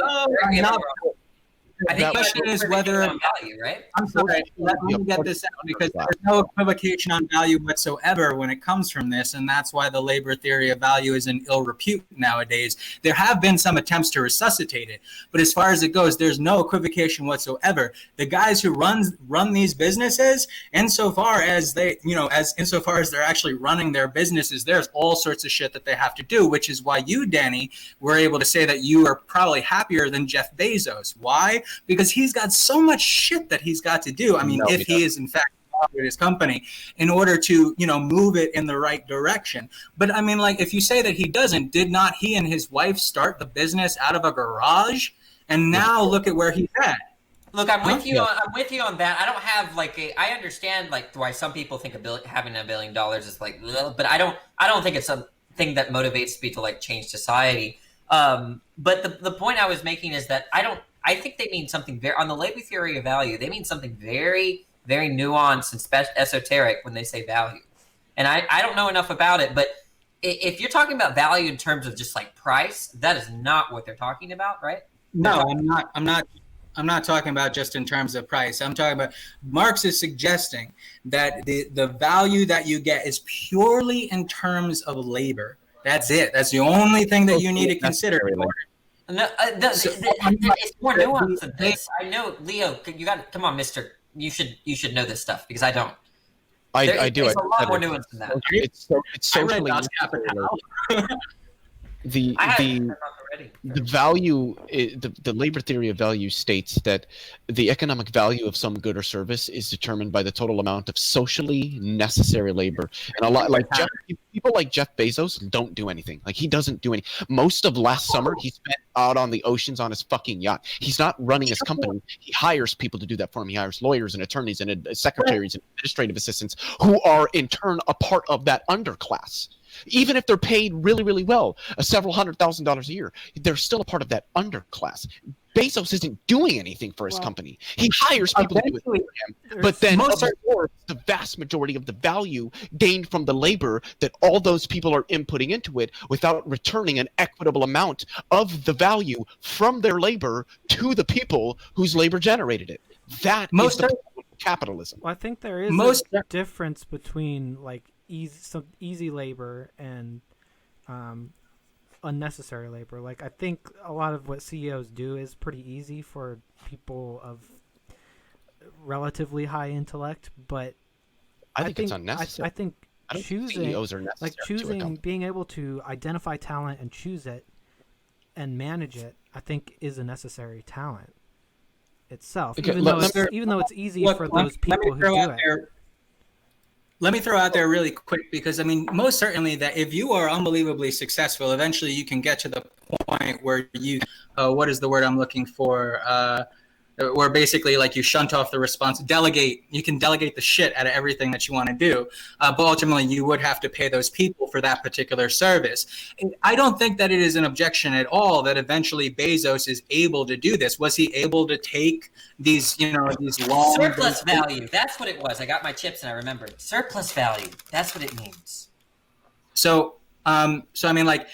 The question is whether on value, right? I'm sorry, let me get this out, because there's no equivocation on value whatsoever when it comes from this, and that's why the labor theory of value is in ill repute nowadays. There have been some attempts to resuscitate it, but as far as it goes, there's no equivocation whatsoever. The guys who run these businesses, insofar as they're actually running their businesses, there's all sorts of shit that they have to do, which is why you, Danny, were able to say that you are probably happier than Jeff Bezos. Why? Because he's got so much shit that he's got to do. I mean, if he is in fact with his company, in order to, move it in the right direction. But I mean, like, if you say that he doesn't, did not he and his wife start the business out of a garage? And now look at where he's at. Look, I'm with you on that. I don't have I understand why some people think having $1 billion is like, but I don't think it's something that motivates me to change society. But the point I was making is that I think they mean something very, on the labor theory of value, they mean something very, very nuanced and esoteric when they say value. And I don't know enough about it, but if you're talking about value in terms of just price, that is not what they're talking about, right? No, I'm not talking about just in terms of price. I'm talking about, Marx is suggesting that the value that you get is purely in terms of labor. That's it. That's the only thing that you need to consider. No, it's more nuanced than this. I know, Leo. You got come on, Mister. You should know this stuff, because I don't. I do. It's a lot more nuanced than that. It's socially I read Das Kapital. already. The value, the labor theory of value states that the economic value of some good or service is determined by the total amount of socially necessary labor. And a lot people like Jeff Bezos don't do anything. Like he doesn't do any. Most of last summer he spent out on the oceans on his fucking yacht. He's not running his company. He hires people to do that for him. He hires lawyers and attorneys and secretaries and administrative assistants who are in turn a part of that underclass. Even if they're paid really, really well, several $100,000 a year, they're still a part of that underclass. Bezos isn't doing anything for his company. He hires people to do it for him, but then the vast majority of the value gained from the labor that all those people are inputting into it without returning an equitable amount of the value from their labor to the people whose labor generated it. That is the point of capitalism. Well, I think there is a difference between like easy labor and unnecessary labor. Like I think a lot of what CEOs do is pretty easy for people of relatively high intellect, but I think it's unnecessary. I think choosing CEOs are necessary being able to identify talent and choose it and manage it, I think is a necessary talent itself. Okay, even though it's easy for those people who do it. Let me throw out there really quick, because I mean, most certainly that if you are unbelievably successful, eventually you can get to the point where you, what is the word I'm looking for? Where basically like you shunt off the delegate. You can delegate the shit out of everything that you want to do. But ultimately you would have to pay those people for that particular service. And I don't think that it is an objection at all that eventually Bezos is able to do this. Was he able to take these long surplus value? That's what it was. I got my chips and I remembered. Surplus value. That's what it means. So I mean, like,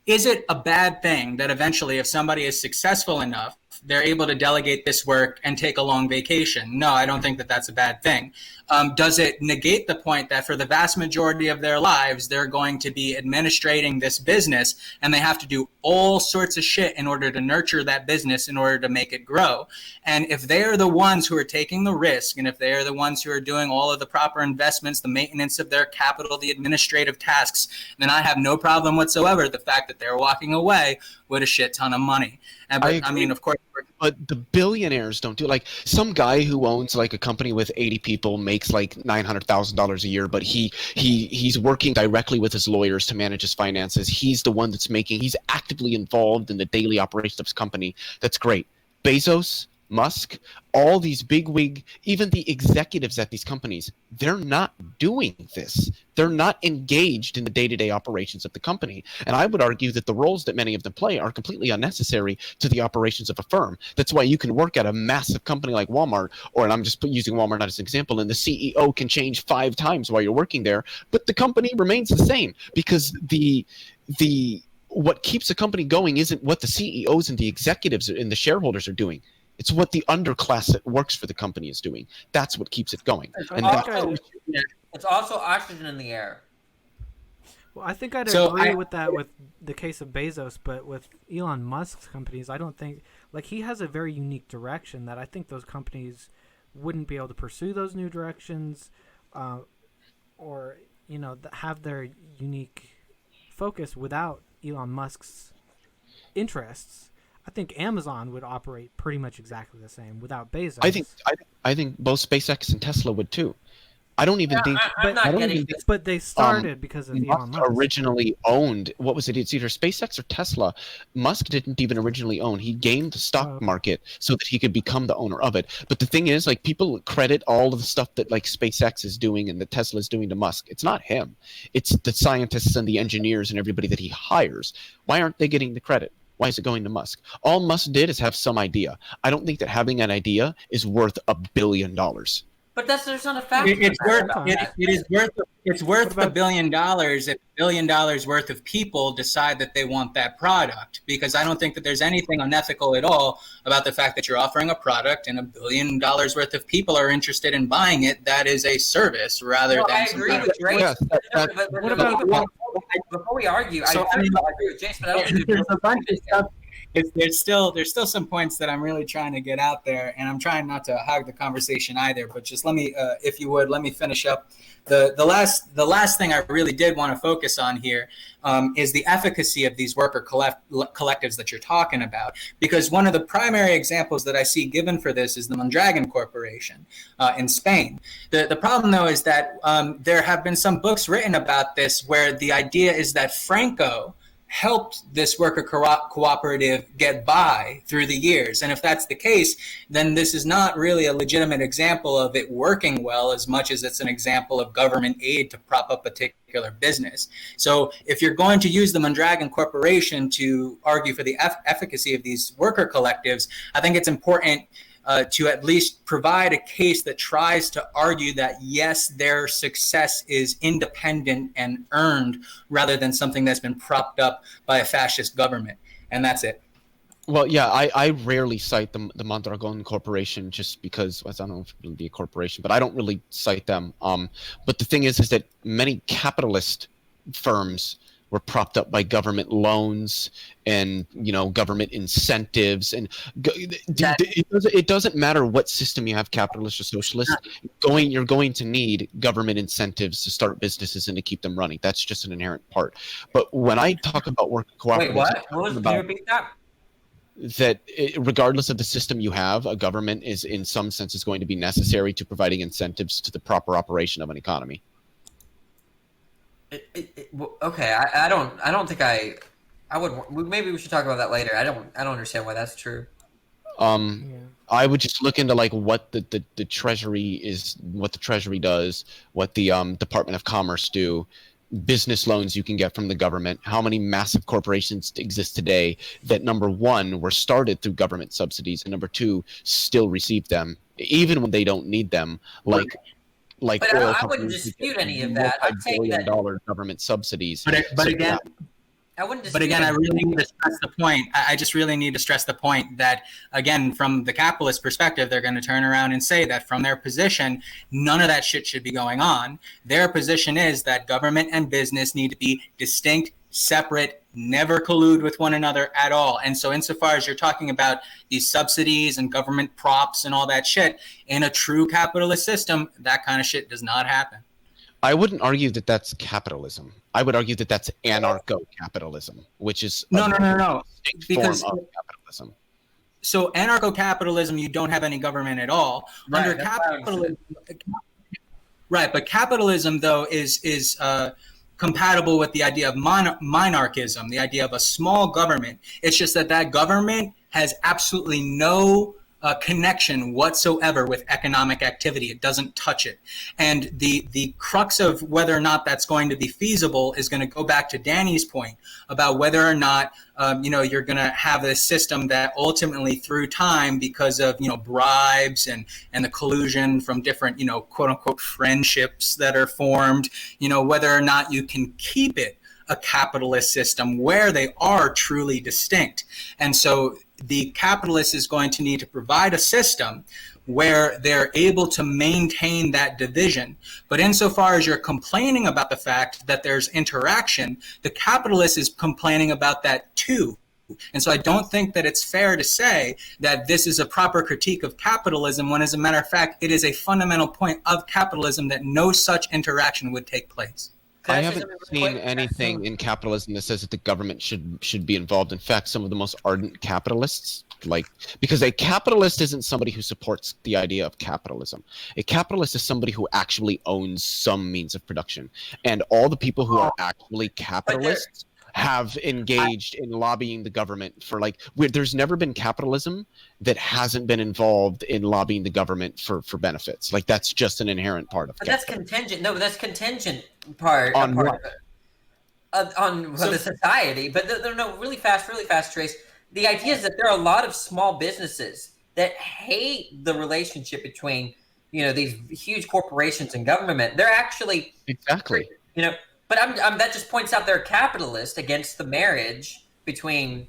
is it a bad thing that eventually if somebody is successful enough, they're able to delegate this work and take a long vacation? No, I don't think that that's a bad thing. Does it negate the point that for the vast majority of their lives, they're going to be administrating this business and they have to do all sorts of shit in order to nurture that business, in order to make it grow? And if they are the ones who are taking the risk, and if they are the ones who are doing all of the proper investments, the maintenance of their capital, the administrative tasks, then I have no problem whatsoever with the fact that they're walking away with a shit ton of money. But I mean, of course, but the billionaires don't do, like, some guy who owns like a company with 80 people makes like $900,000 a year, but he's working directly with his lawyers to manage his finances. He's the one he's actively involved in the daily operations of his company. That's great. Bezos, Musk, all these bigwig, even the executives at these companies, they're not doing this. They're not engaged in the day-to-day operations of the company. And I would argue that the roles that many of them play are completely unnecessary to the operations of a firm. That's why you can work at a massive company like Walmart, and I'm just using Walmart as an example, and the CEO can change 5 times while you're working there, but the company remains the same, because what keeps a company going isn't what the CEOs and the executives and the shareholders are doing. It's what the underclass that works for the company is doing. That's what keeps it going. It's also oxygen in the air. Well, I think I'd agree with that with the case of Bezos, but with Elon Musk's companies, I don't think, like, he has a very unique direction that I think those companies wouldn't be able to pursue those new directions, or have their unique focus without Elon Musk's interests. I think Amazon would operate pretty much exactly the same without Bezos. I think both SpaceX and Tesla would too. I don't even think. But they started because of Elon Musk. Originally owned, what was it? It's either SpaceX or Tesla. Musk didn't even originally own. He gamed the stock market so that he could become the owner of it. But the thing is, like, people credit all of the stuff that like SpaceX is doing and that Tesla is doing to Musk. It's not him. It's the scientists and the engineers and everybody that he hires. Why aren't they getting the credit? Why is it going to Musk? All Musk did is have some idea. I don't think that having an idea is worth $1 billion. But there's not a fact. It's worth $1 billion if $1 billion worth of people decide that they want that product. Because I don't think that there's anything unethical at all about the fact that you're offering a product and $1 billion worth of people are interested in buying it. That is a service rather than. I agree with Drake. Before we argue, I agree with Jason, but I don't think there's a bunch of stuff. there's still some points that I'm really trying to get out there, and I'm trying not to hog the conversation either. But just let me, if you would, let me finish up. The last thing I really did want to focus on here is the efficacy of these worker collectives that you're talking about, because one of the primary examples that I see given for this is the Mondragon Corporation in Spain. The problem, though, is that there have been some books written about this where the idea is that Franco helped this worker cooperative get by through the years. And if that's the case, then this is not really a legitimate example of it working well as much as it's an example of government aid to prop up a particular business. So if you're going to use the Mondragon Corporation to argue for the efficacy of these worker collectives, I think it's important to at least provide a case that tries to argue that, yes, their success is independent and earned rather than something that's been propped up by a fascist government. And that's it. Well, yeah, I rarely cite the Mondragon Corporation just because, I don't know if it would be a corporation, but I don't really cite them. But the thing is that many capitalist firms were propped up by government loans and, government incentives. And it doesn't matter what system you have, capitalist or socialist, you're going to need government incentives to start businesses and to keep them running. That's just an inherent part. But when I talk about worker cooperatives, Can you repeat that? That regardless of the system you have, a government is in some sense is going to be necessary to providing incentives to the proper operation of an economy. Okay, I don't think I would. Maybe we should talk about that later. I don't understand why that's true. I would just look into what the Treasury is, what the Treasury does, what the Department of Commerce do, business loans you can get from the government, how many massive corporations exist today that, number one, were started through government subsidies, and number two, still receive them even when they don't need them, like but oil I wouldn't dispute any of that. I'm saying that multi-billion-dollar government subsidies. But again, I wouldn't dispute. But again, I really need to stress the point. I just really need to stress the point that, again, from the capitalist perspective, they're going to turn around and say that from their position, none of that shit should be going on. Their position is that government and business need to be distinct, separate, never collude with one another at all. And so insofar as you're talking about these subsidies and government props and all that shit, in a true capitalist system, that kind of shit does not happen. I wouldn't argue that that's capitalism. I would argue that that's anarcho-capitalism, which is no. Because form of capitalism. So anarcho-capitalism, you don't have any government at all. Right, Under capitalism, right? But capitalism, though, is compatible with the idea of monarchism, the idea of a small government. It's just that government has absolutely no connection whatsoever with economic activity. It doesn't touch it. And the crux of whether or not that's going to be feasible is going to go back to Danny's point about whether or not you're going to have a system that ultimately through time, because of bribes and the collusion from different quote unquote friendships that are formed, whether or not you can keep it a capitalist system where they are truly distinct. And so the capitalist is going to need to provide a system where they're able to maintain that division. But insofar as you're complaining about the fact that there's interaction, the capitalist is complaining about that too. And so I don't think that it's fair to say that this is a proper critique of capitalism, when as a matter of fact, it is a fundamental point of capitalism that no such interaction would take place. I haven't seen anything in capitalism that says that the government should be involved. In fact, some of the most ardent capitalists, because a capitalist isn't somebody who supports the idea of capitalism. A capitalist is somebody who actually owns some means of production. And all the people who are actually capitalists have engaged in lobbying the government for there's never been capitalism that hasn't been involved in lobbying the government for benefits. That's just an inherent part of that's contingent. No, that's contingent part on part of it. On the society. But no, really fast, Trace. The idea is that there are a lot of small businesses that hate the relationship between, these huge corporations and government. They're actually exactly, But that just points out they're capitalist against the marriage between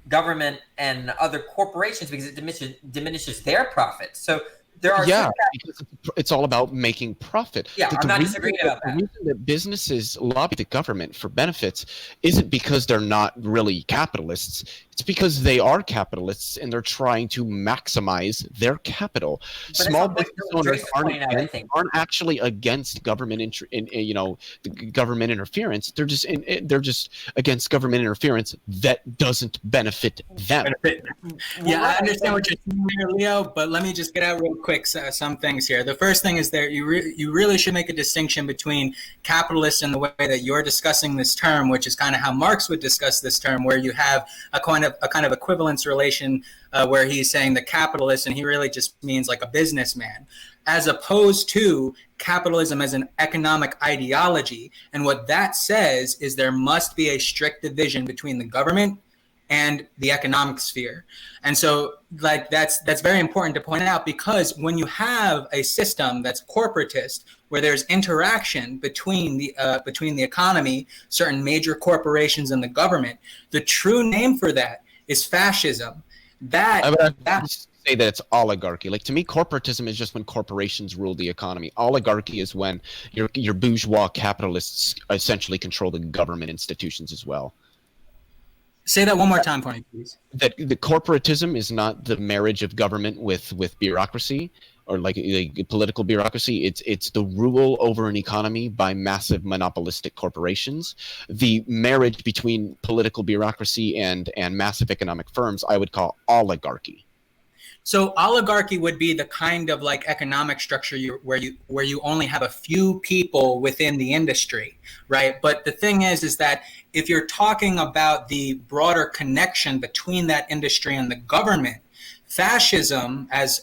government and other corporations because it diminishes their profits. So There are Yeah, some because it's all about making profit. Yeah, I'm not reason disagreeing about The that. reason that businesses lobby the government for benefits isn't because they're not really capitalists. It's because they are capitalists and they're trying to maximize their capital. But that's Small not what business Trace owners is aren't, pointing out, I think. aren't actually against government, the government interference. They're just against government interference that doesn't benefit them. Yeah, Right, I understand but- what you're saying there, Leo, but let me just get out real quick some things here. The first thing is that you really should make a distinction between capitalists and the way that you're discussing this term, which is kind of how Marx would discuss this term, where you have a kind of equivalence relation where he's saying the capitalist, and he really just means like a businessman, as opposed to capitalism as an economic ideology. And what that says is there must be a strict division between the government and the economic sphere. And so like that's very important to point out, because when you have a system that's corporatist, where there's interaction between the economy, certain major corporations, and the government, the true name for that is fascism. I would say that it's oligarchy. Like, to me, corporatism is just when corporations rule the economy. Oligarchy is when your bourgeois capitalists essentially control the government institutions as well. Say that one more time for me, please. That the corporatism is not the marriage of government with bureaucracy, or like political bureaucracy. It's the rule over an economy by massive monopolistic corporations. The marriage between political bureaucracy and massive economic firms, I would call oligarchy. So oligarchy would be the kind of like economic structure where you only have a few people within the industry, right? But the thing is that if you're talking about the broader connection between that industry and the government, fascism, as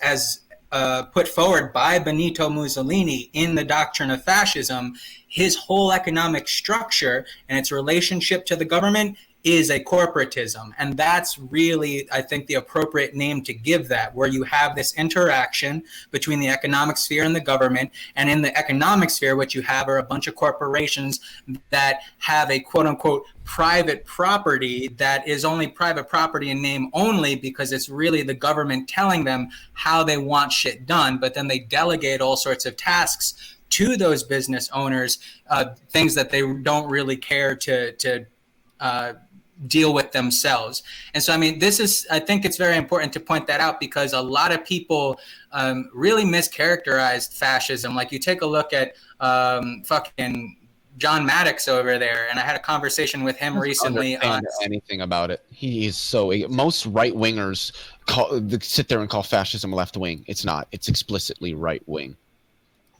put forward by Benito Mussolini in the Doctrine of Fascism, his whole economic structure and its relationship to the government is a corporatism. And that's really, I think, the appropriate name to give that, where you have this interaction between the economic sphere and the government. And in the economic sphere, what you have are a bunch of corporations that have a quote unquote private property that is only private property in name only, because it's really the government telling them how they want shit done. But then they delegate all sorts of tasks to those business owners, things that they don't really care to deal with themselves. And so, I mean, I think it's very important to point that out, because a lot of people really mischaracterized fascism. Like, you take a look at fucking John Maddox over there, and I had a conversation with him recently. Anything about it? He is most right wingers sit there and call fascism left wing. It's not. It's explicitly right wing.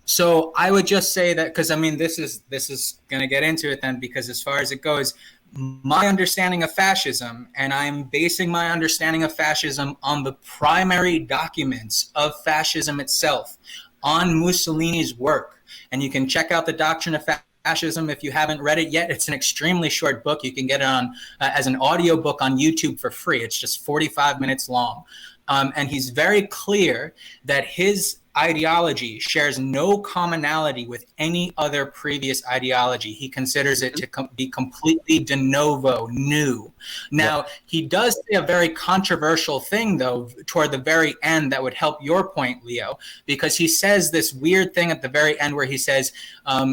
So I would just say that, because I mean, this is going to get into it then, because as far as it goes, my understanding of fascism, and I'm basing my understanding of fascism on the primary documents of fascism itself, on Mussolini's work. And you can check out the Doctrine of Fascism if you haven't read it yet. It's an extremely short book. You can get it on as an audio book on YouTube for free. It's just 45 minutes long. And he's very clear that his ideology shares no commonality with any other previous ideology. He considers it to be completely de novo, new. Now, he does say a very controversial thing, though, toward the very end that would help your point, Leo, because he says this weird thing at the very end where he says,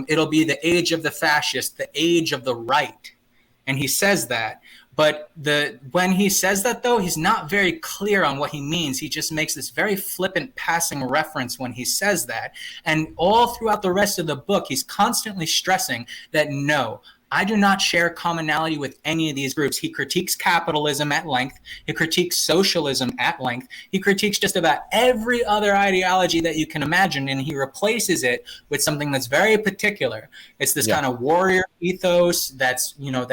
it'll be the age of the fascist, the age of the right. And he says that. But when he says that, though, he's not very clear on what he means. He just makes this very flippant passing reference when he says that. And all throughout the rest of the book, he's constantly stressing that, no, I do not share commonality with any of these groups. He critiques capitalism at length. He critiques socialism at length. He critiques just about every other ideology that you can imagine, and he replaces it with something that's very particular. It's this kind of warrior ethos that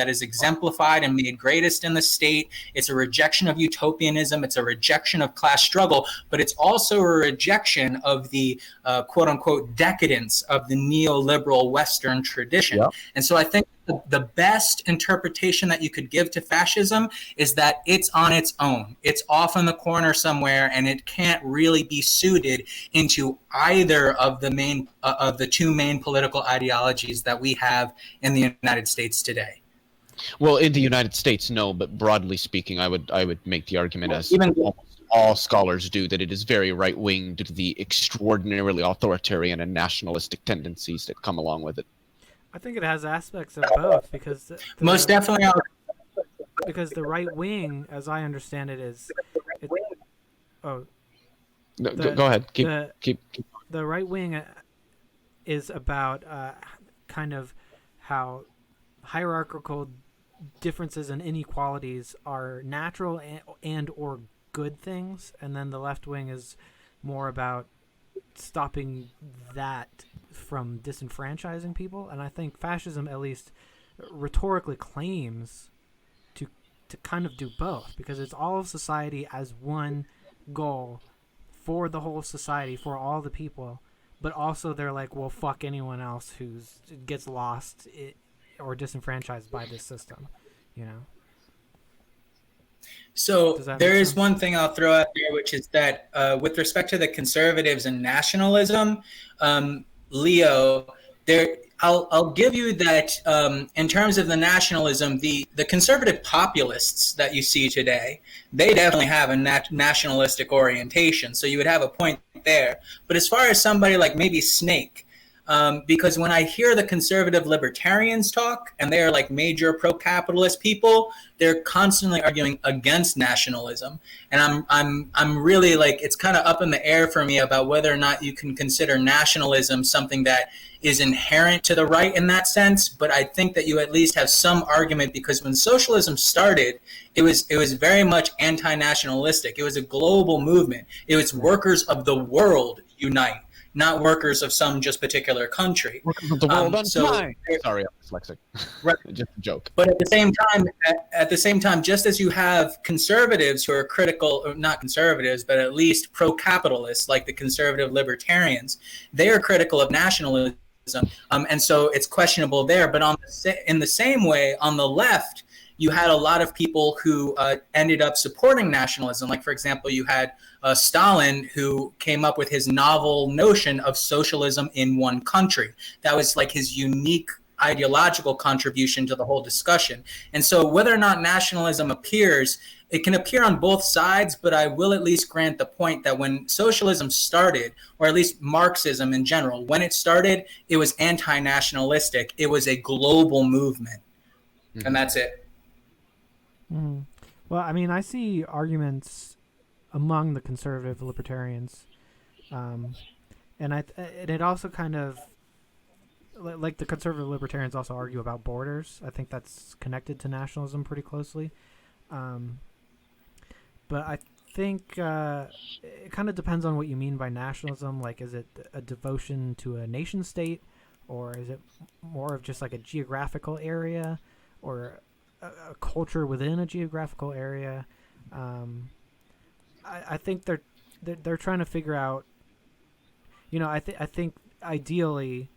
is exemplified and made greatest in the state. It's a rejection of utopianism. It's a rejection of class struggle, but it's also a rejection of the quote unquote decadence of the neoliberal Western tradition. Yeah. And so I think the best interpretation that you could give to fascism is that it's on its own. It's off in the corner somewhere, and it can't really be suited into either of the two main political ideologies that we have in the United States today. Well, in the United States, no, but broadly speaking, I would make the argument, as Even almost all scholars do, that it is very right-wing due to the extraordinarily authoritarian and nationalistic tendencies that come along with it. I think it has aspects of both, because most definitely, because the right wing, as I understand it, is No, go ahead. Keep. The right wing is about kind of how hierarchical differences and inequalities are natural and or good things, and then the left wing is more about stopping that from disenfranchising people. And I think fascism, at least rhetorically, claims to kind of do both, because it's all of society as one goal for the whole society, for all the people, but also they're like, well, fuck anyone else who gets lost or disenfranchised by this system, you know? So there is one thing I'll throw out there, which is that with respect to the conservatives and nationalism, Leo, I'll give you that in terms of the nationalism, the conservative populists that you see today, they definitely have a nationalistic orientation. So you would have a point there. But as far as somebody like maybe Snake, because when I hear the conservative libertarians talk, and they are like major pro-capitalist people, they're constantly arguing against nationalism, and I'm really like, it's kind of up in the air for me about whether or not you can consider nationalism something that is inherent to the right in that sense. But I think that you at least have some argument, because when socialism started, it was very much anti-nationalistic. It was a global movement. It was workers of the world unite, not workers of some just particular country. Workers of the world sorry, I'm dyslexic. Right. Just a joke. But at the same time, just as you have conservatives who are critical, or not conservatives, but at least pro-capitalists, like the conservative libertarians, they are critical of nationalism, and so it's questionable there. But in the same way, on the left, you had a lot of people who ended up supporting nationalism. Like, for example, you had Stalin, who came up with his novel notion of socialism in one country. That was like his unique ideological contribution to the whole discussion. And so whether or not nationalism appears, it can appear on both sides, but I will at least grant the point that when socialism started, or at least Marxism in general, when it started, it was anti-nationalistic. It was a global movement. Mm-hmm. And that's it. Mm. Well, I mean, I see arguments among the conservative libertarians, and it also kind of, like, the conservative libertarians also argue about borders. I think that's connected to nationalism pretty closely, but I think it kind of depends on what you mean by nationalism. Like, is it a devotion to a nation state, or is it more of just like a geographical area, or a culture within a geographical area? I think they're trying to figure out. You know, I think ideally,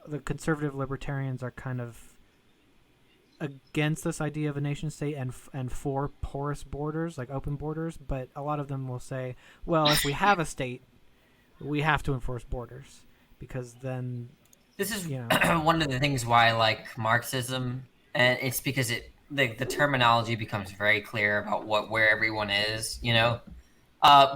the conservative libertarians are kind of against this idea of a nation state and for porous borders, like open borders. But a lot of them will say, well, if we have a state, we have to enforce borders, because then this is one of the things why I like Marxism. And it's because the terminology becomes very clear about where everyone is, you know,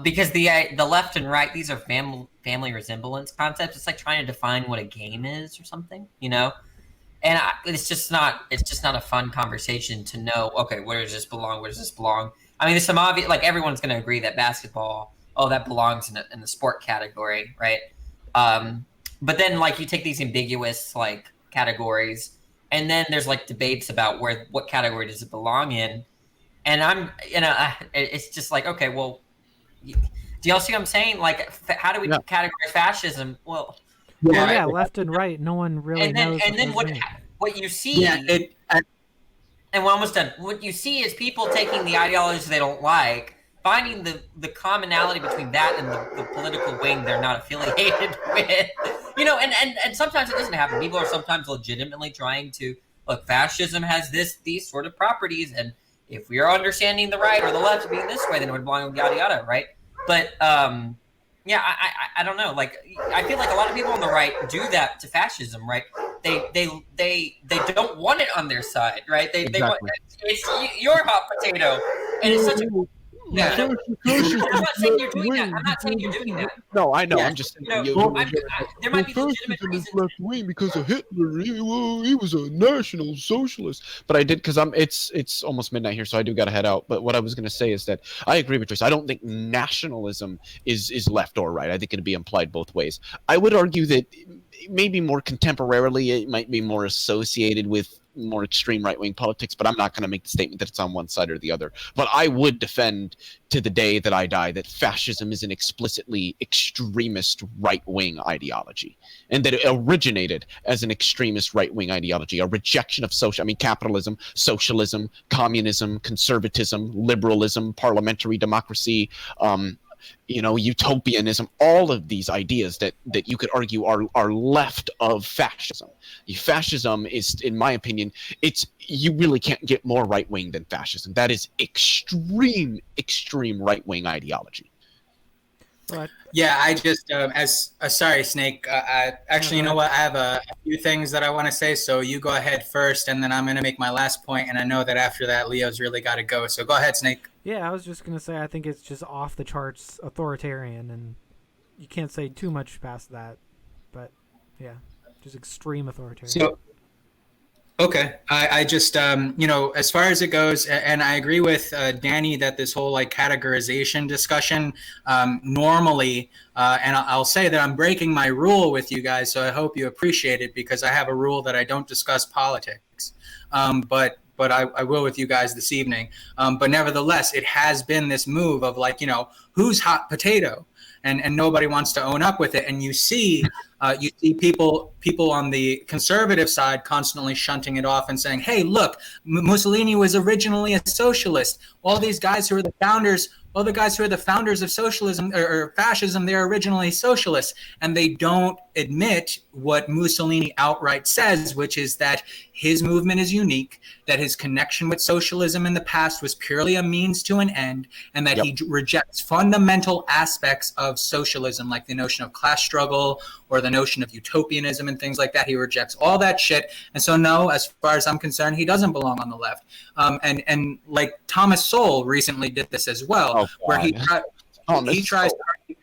because the left and right, these are family resemblance concepts. It's like trying to define what a game is or something, you know, and it's just not a fun conversation to know. Okay, where does this belong? Where does this belong? I mean, there's some obvious, like, everyone's going to agree that basketball, that belongs in the sport category, right? But then, like, you take these ambiguous like categories. And then there's like debates about what category does it belong in, and it's just like, okay, well, do y'all see what I'm saying? Like, how do we categorize fascism? Well, left and right, no one really knows. And then what you see, and we're almost done. What you see is people taking the ideologies they don't like, finding the commonality between that and the political wing they're not affiliated with. You know, and sometimes it doesn't happen. People are sometimes legitimately trying to, look, fascism has these sort of properties, and if we are understanding the right or the left being this way, then it would belong with yada yada, right? But I don't know. Like, I feel like a lot of people on the right do that to fascism, right? they don't want it on their side, right? They want Exactly. it's your hot potato, and it's such a yeah. No, I'm not saying you're doing that. I'm not saying you're doing that. No, I know. Yeah. I'm just No, there might be legitimate reasons. left wing because of Hitler. He was a national socialist. But I did because it's almost midnight here, so I do got to head out. But what I was going to say is that I agree with Joyce. I don't think nationalism is left or right. I think it'd be implied both ways. I would argue that maybe more contemporarily it might be more associated with more extreme right-wing politics, but I'm not going to make the statement that it's on one side or the other. But I would defend to the day that I die that fascism is an explicitly extremist right-wing ideology, and that it originated as an extremist right-wing ideology, a rejection of capitalism, socialism, communism, conservatism, liberalism, parliamentary democracy, utopianism, all of these ideas that you could argue are left of fascism. Fascism is, in my opinion, you really can't get more right-wing than fascism. That is extreme right-wing ideology. But Yeah, I just sorry, Snake. Actually, you know what? I have a few things that I want to say. So you go ahead first, and then I'm going to make my last point. And I know that after that, Leo's really got to go. So go ahead, Snake. yeah, I was just gonna say I think it's just off the charts authoritarian, and you can't say too much past that. But yeah, just extreme authoritarian. So, okay, I just as far as it goes, and I agree with Danny that this whole like categorization discussion normally, and I'll say that I'm breaking my rule with you guys, so I hope you appreciate it because I have a rule that I don't discuss politics, but I will with you guys this evening. But nevertheless, it has been this move of like, who's hot potato? And nobody wants to own up with it. And you see people on the conservative side constantly shunting it off and saying, hey, look, Mussolini was originally a socialist. All these guys who are the founders of socialism or fascism, they're originally socialists. And they don't admit what Mussolini outright says, which is that his movement is unique, that his connection with socialism in the past was purely a means to an end, and that he rejects fundamental aspects of socialism, like the notion of class struggle or the notion of utopianism and things like that. He rejects all that shit. And so, no, as far as I'm concerned, he doesn't belong on the left. And like Thomas Sowell recently did this as well, where he tries to.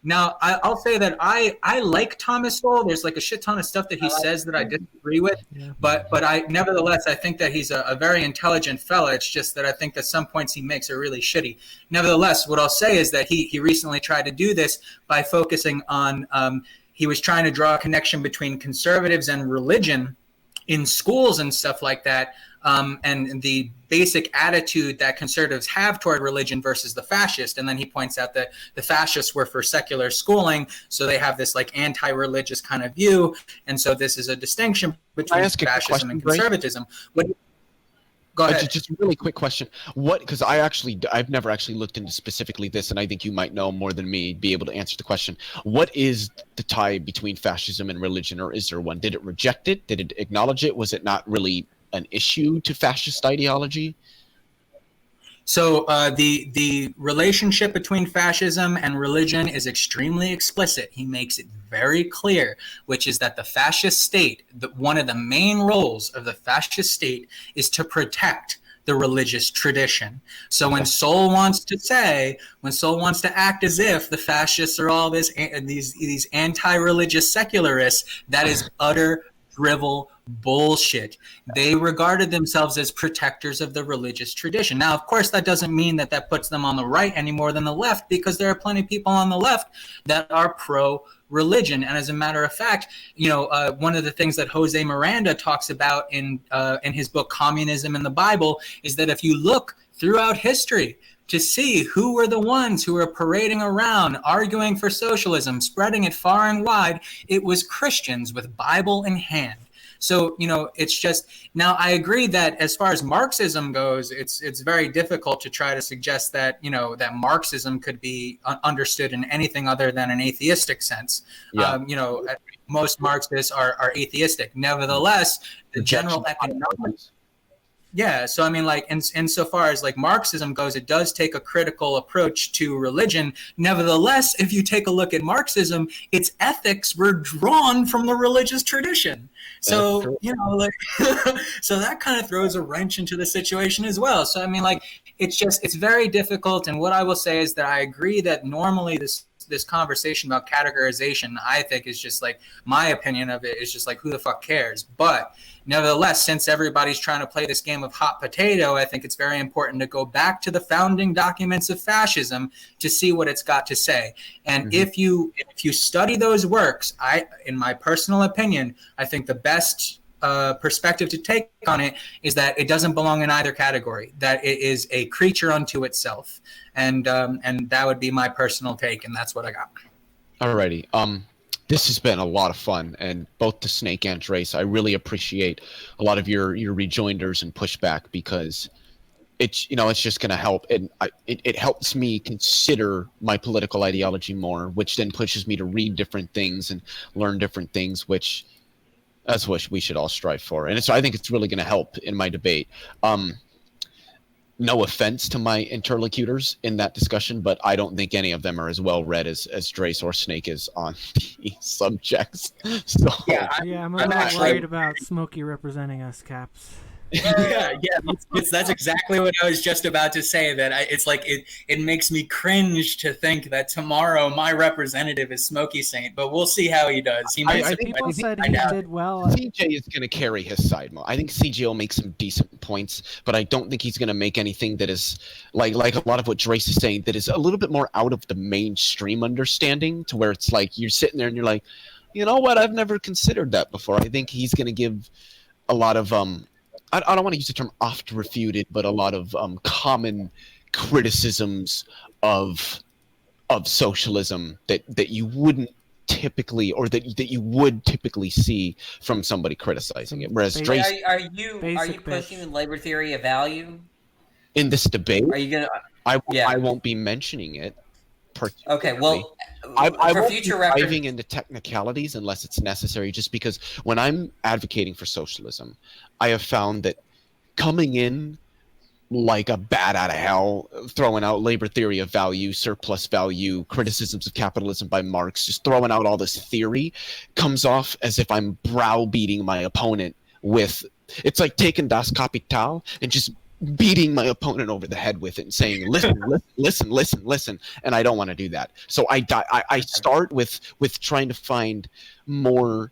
Now, I'll say that I like Thomas Sowell. There's like a shit ton of stuff that he says that I disagree with, but nevertheless, I think that he's a very intelligent fella. It's just that I think that some points he makes are really shitty. Nevertheless, what I'll say is that he recently tried to do this by focusing on he was trying to draw a connection between conservatives and religion in schools and stuff like that, and the basic attitude that conservatives have toward religion versus the fascist. And then he points out that the fascists were for secular schooling, so they have this like anti-religious kind of view. And so this is a distinction between fascism and conservatism. Go ahead. Just a really quick question. Because I've never actually looked into specifically this, and I think you might know more than me, be able to answer the question. What is the tie between fascism and religion, or is there one? Did it reject it? Did it acknowledge it? Was it not really an issue to fascist ideology? So the relationship between fascism and religion is extremely explicit. He makes it very clear, which is that the fascist state, one of the main roles of the fascist state is to protect the religious tradition. So when Sowell wants to act as if the fascists are all these anti-religious secularists, that is utter drivel bullshit. They regarded themselves as protectors of the religious tradition. Now, of course, that doesn't mean that puts them on the right any more than the left, because there are plenty of people on the left that are pro-religion. And as a matter of fact, one of the things that Jose Miranda talks about in his book Communism and the Bible is that if you look throughout history to see who were the ones who were parading around, arguing for socialism, spreading it far and wide, it was Christians with Bible in hand. So, it's just, now I agree that as far as Marxism goes, it's very difficult to try to suggest that, that Marxism could be understood in anything other than an atheistic sense. Yeah. Most Marxists are atheistic. Nevertheless, the general economics. Yeah, so I mean, like, insofar as like Marxism goes, it does take a critical approach to religion. Nevertheless, if you take a look at Marxism, its ethics were drawn from the religious tradition. So, you know, like, so that kind of throws a wrench into the situation as well. So I mean, like, it's very difficult. And what I will say is that I agree that normally this conversation about categorization, I think, is just like, my opinion of it is just like, who the fuck cares? But nevertheless, since everybody's trying to play this game of hot potato, I think it's very important to go back to the founding documents of fascism to see what it's got to say. And if you study those works, in my personal opinion, I think the best perspective to take on it is that it doesn't belong in either category, that it is a creature unto itself. And that would be my personal take, and that's what I got. Alrighty. This has been a lot of fun, and both to Snake and Trace, I really appreciate a lot of your rejoinders and pushback, because it's just going to help, and it helps me consider my political ideology more, which then pushes me to read different things and learn different things, which that's what we should all strive for. And so I think it's really going to help in my debate. No offense to my interlocutors in that discussion, but I don't think any of them are as well read as Drace or Snake is on these subjects. So I'm a little worried about Smokey representing us, Caps. That's exactly what I was just about to say. That it's like it makes me cringe to think that tomorrow my representative is Smokey Saint, but we'll see how he does. He might. People said he did well. CJ is going to carry his side more. I think CJ will make some decent points, but I don't think he's going to make anything that is like a lot of what Drace is saying, that is a little bit more out of the mainstream understanding, to where it's like you're sitting there and you're like, you know what, I've never considered that before. I think he's going to give a lot of I don't want to use the term oft-refuted, but a lot of common criticisms of socialism that you wouldn't typically, or that you would typically see from somebody criticizing it. Whereas Drace, are you pushing labor theory of value in this debate? Are you gonna? I won't be mentioning it. Okay, well, I for won't future be reference, diving into technicalities unless it's necessary, just because when I'm advocating for socialism, I have found that coming in like a bat out of hell, throwing out labor theory of value, surplus value, criticisms of capitalism by Marx, just throwing out all this theory, comes off as if I'm browbeating my opponent with, it's like taking Das Kapital and just beating my opponent over the head with it and saying, listen, and I don't want to do that. So I start with trying to find more,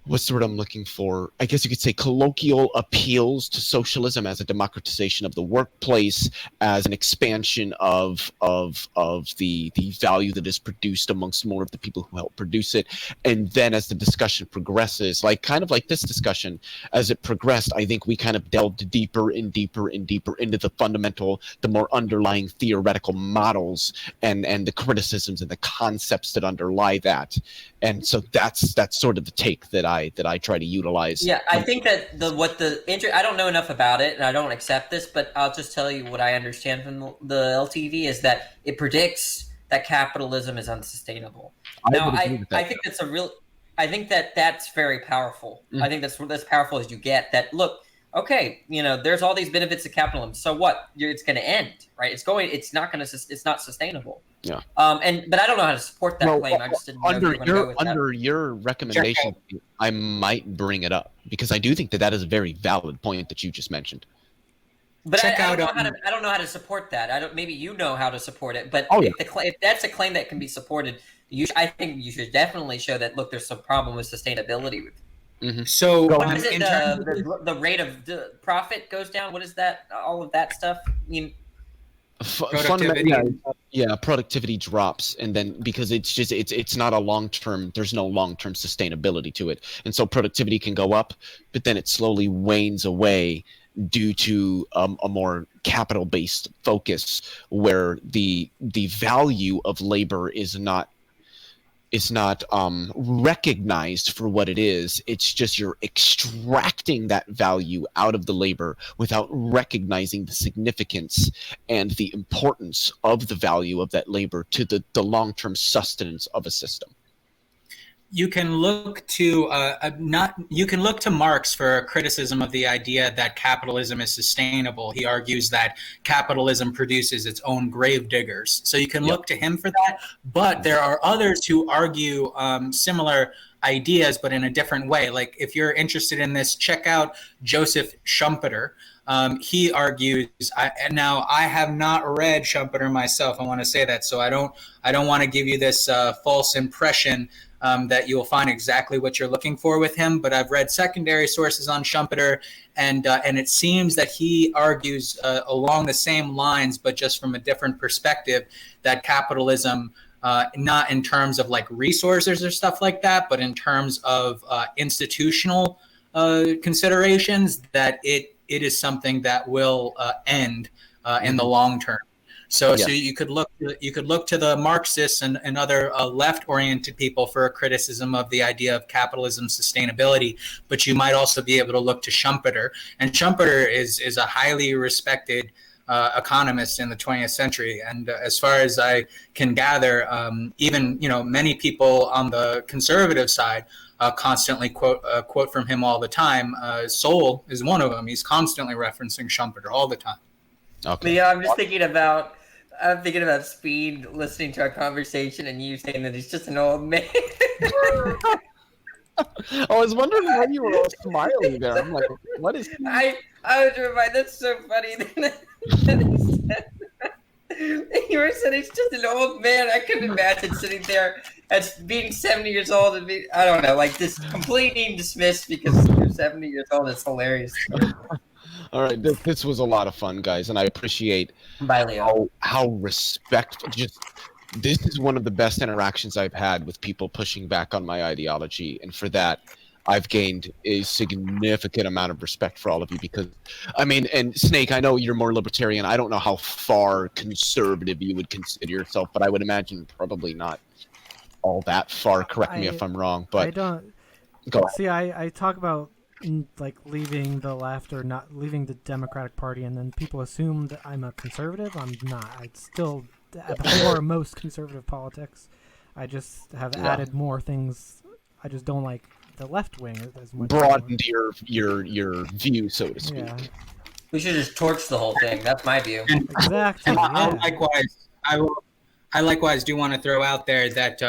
what's the word I'm looking for? I guess you could say colloquial appeals to socialism as a democratization of the workplace, as an expansion of the value that is produced amongst more of the people who help produce it. And then as the discussion progresses, kind of like this discussion, as it progressed, I think we kind of delved deeper and deeper and deeper into the more underlying theoretical models and the criticisms and the concepts that underlie that. And so that's sort of the take that I try to utilize. Yeah, I think that I don't know enough about it, and I don't accept this, but I'll just tell you what I understand from the LTV is that it predicts that capitalism is unsustainable. I think that's very powerful. I think that's as powerful as you get. That look, okay, there's all these benefits of capitalism. So what? It's going to end, right? It's not sustainable. Yeah. But I don't know how to support that claim. I just didn't know under your recommendation, sure. I might bring it up, because I do think that is a very valid point that you just mentioned. But I don't know how to support that. Maybe you know how to support it. But if that's a claim that can be supported, I think you should definitely show that. Look, there's some problem with sustainability. Mm-hmm. So what is it? The rate of profit goes down. What is that? All of that stuff. Productivity. Productivity drops, and then because it's not a long-term, there's no long-term sustainability to it, and so productivity can go up, but then it slowly wanes away due to a more capital-based focus, where the value of labor is not recognized for what it is. It's just you're extracting that value out of the labor without recognizing the significance and the importance of the value of that labor to the long-term sustenance of a system. you can look to Marx for a criticism of the idea that capitalism is sustainable. He argues that capitalism produces its own grave diggers. So you can look to him for that. But there are others who argue similar ideas, but in a different way. Like if you're interested in this, check out Joseph Schumpeter. He argues. Now I have not read Schumpeter myself. I want to say that, so I don't want to give you this false impression that you'll find exactly what you're looking for with him. But I've read secondary sources on Schumpeter, and it seems that he argues along the same lines, but just from a different perspective, that capitalism, not in terms of like resources or stuff like that, but in terms of institutional considerations, that it is something that will end in the long term. So you could look to the Marxists and other left-oriented people for a criticism of the idea of capitalism sustainability, but you might also be able to look to Schumpeter. And Schumpeter is a highly respected economist in the 20th century, and as far as I can gather, even many people on the conservative side constantly quote from him all the time. Soul is one of them. He's constantly referencing Schumpeter all the time. Okay. But yeah, I'm thinking about Speed listening to our conversation and you saying that he's just an old man. I was wondering why you were all smiling there. I'm like, what is? I was reminded. That's so funny. You were saying he's just an old man. I couldn't imagine sitting there as being 70 years old and be, I don't know, like just completely dismissed because you're 70 years old. It's hilarious. All right, this was a lot of fun, guys, and I appreciate how respectful. This is one of the best interactions I've had with people pushing back on my ideology, and for that, I've gained a significant amount of respect for all of you because, I mean, and Snake, I know you're more libertarian. I don't know how far conservative you would consider yourself, but I would imagine probably not all that far. Correct me if I'm wrong, but I don't. Go ahead. See, I talk about like leaving the left or not leaving the Democratic Party, and then people assume that I'm a conservative. I'm not. I still abhor most conservative politics. I just have added more things. I just don't like the left wing as much. Broadened your view, so to speak. Yeah. We should just torch the whole thing. That's my view. Exactly. And I likewise do want to throw out there that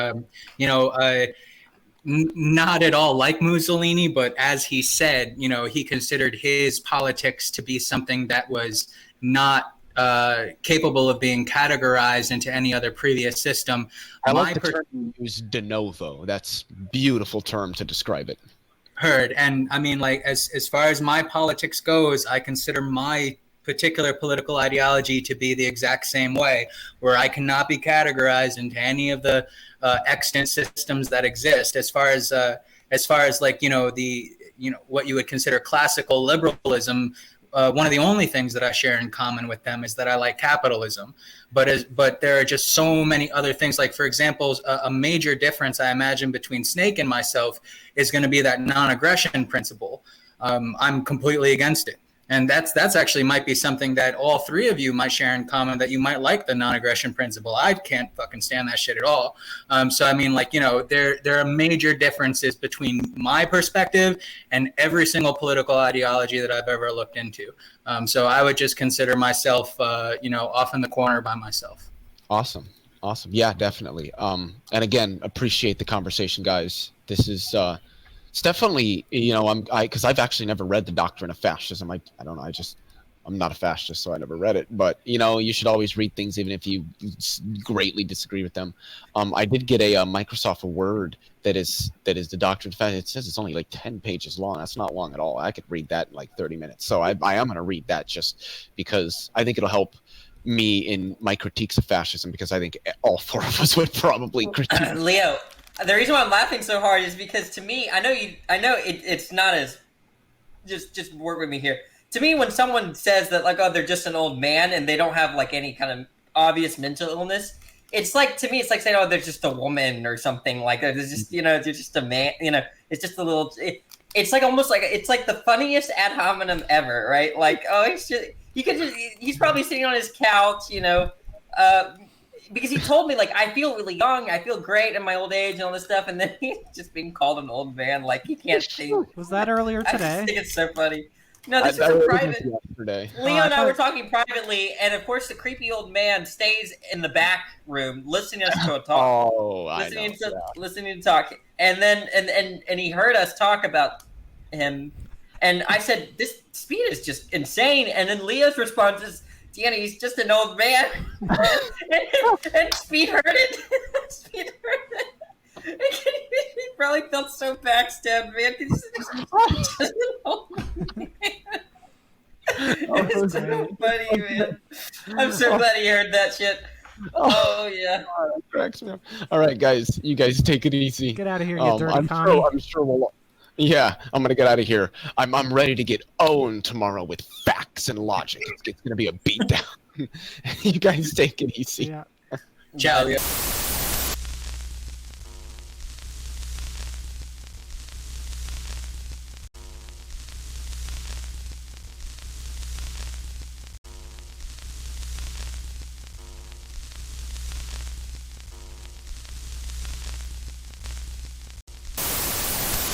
not at all like Mussolini, but as he said, he considered his politics to be something that was not capable of being categorized into any other previous system. I like the term you use, de novo. That's a beautiful term to describe it. Heard. And I mean, like, as far as my politics goes, I consider my particular political ideology to be the exact same way, where I cannot be categorized into any of the extant systems that exist. As far as like, what you would consider classical liberalism, one of the only things that I share in common with them is that I like capitalism, but there are just so many other things. Like, for example, a major difference I imagine between Snake and myself is going to be that non-aggression principle. I'm completely against it. And that's actually might be something that all three of you might share in common, that you might like the non-aggression principle. I can't fucking stand that shit at all. So I mean, like, there are major differences between my perspective and every single political ideology that I've ever looked into. So I would just consider myself, off in the corner by myself. Awesome. Yeah, definitely. And again, appreciate the conversation, guys. This is it's definitely, because I've actually never read the Doctrine of Fascism. I don't know. I'm not a fascist, so I never read it. But, you should always read things, even if you greatly disagree with them. I did get a Microsoft Word that is the Doctrine of Fascism. It says it's only like 10 pages long. That's not long at all. I could read that in like 30 minutes. So I am going to read that just because I think it'll help me in my critiques of fascism, because I think all four of us would probably critique. Leo. The reason why I'm laughing so hard is because, to me, I know it's not as just work with me here. To me, when someone says that, like, oh, they're just an old man and they don't have like any kind of obvious mental illness, it's like, to me, it's like saying, oh, they're just a woman or something. Like, they're just they're just a man. It's just a little. It's like almost like it's like the funniest ad hominem ever, right? Like, oh, he's probably sitting on his couch, because he told me, like, I feel really young, I feel great in my old age and all this stuff, and then he's just being called an old man, like he can't think. Was that earlier I just today? think it's so funny. No, this I is was private. yesterday. Leo and I were talking privately, and of course, the creepy old man stays in the back room listening to us to talk. Oh, I know. Listening to talk, and then and he heard us talk about him, and I said, "This speed is just insane." And then Leo's response is, "Deanna, he's just an old man," and Speed heard it. Speed heard it. He probably felt so backstabbed, man. He's just an old man. It's so funny, man. I'm so glad he heard that shit. Oh yeah. That cracks me up. All right, guys. You guys take it easy. Get out of here, you dirty I'm commie. I'm sure we'll. Yeah, I'm gonna get out of here. I'm ready to get owned tomorrow with facts and logic. It's gonna be a beatdown. You guys take it easy. Yeah. Ciao.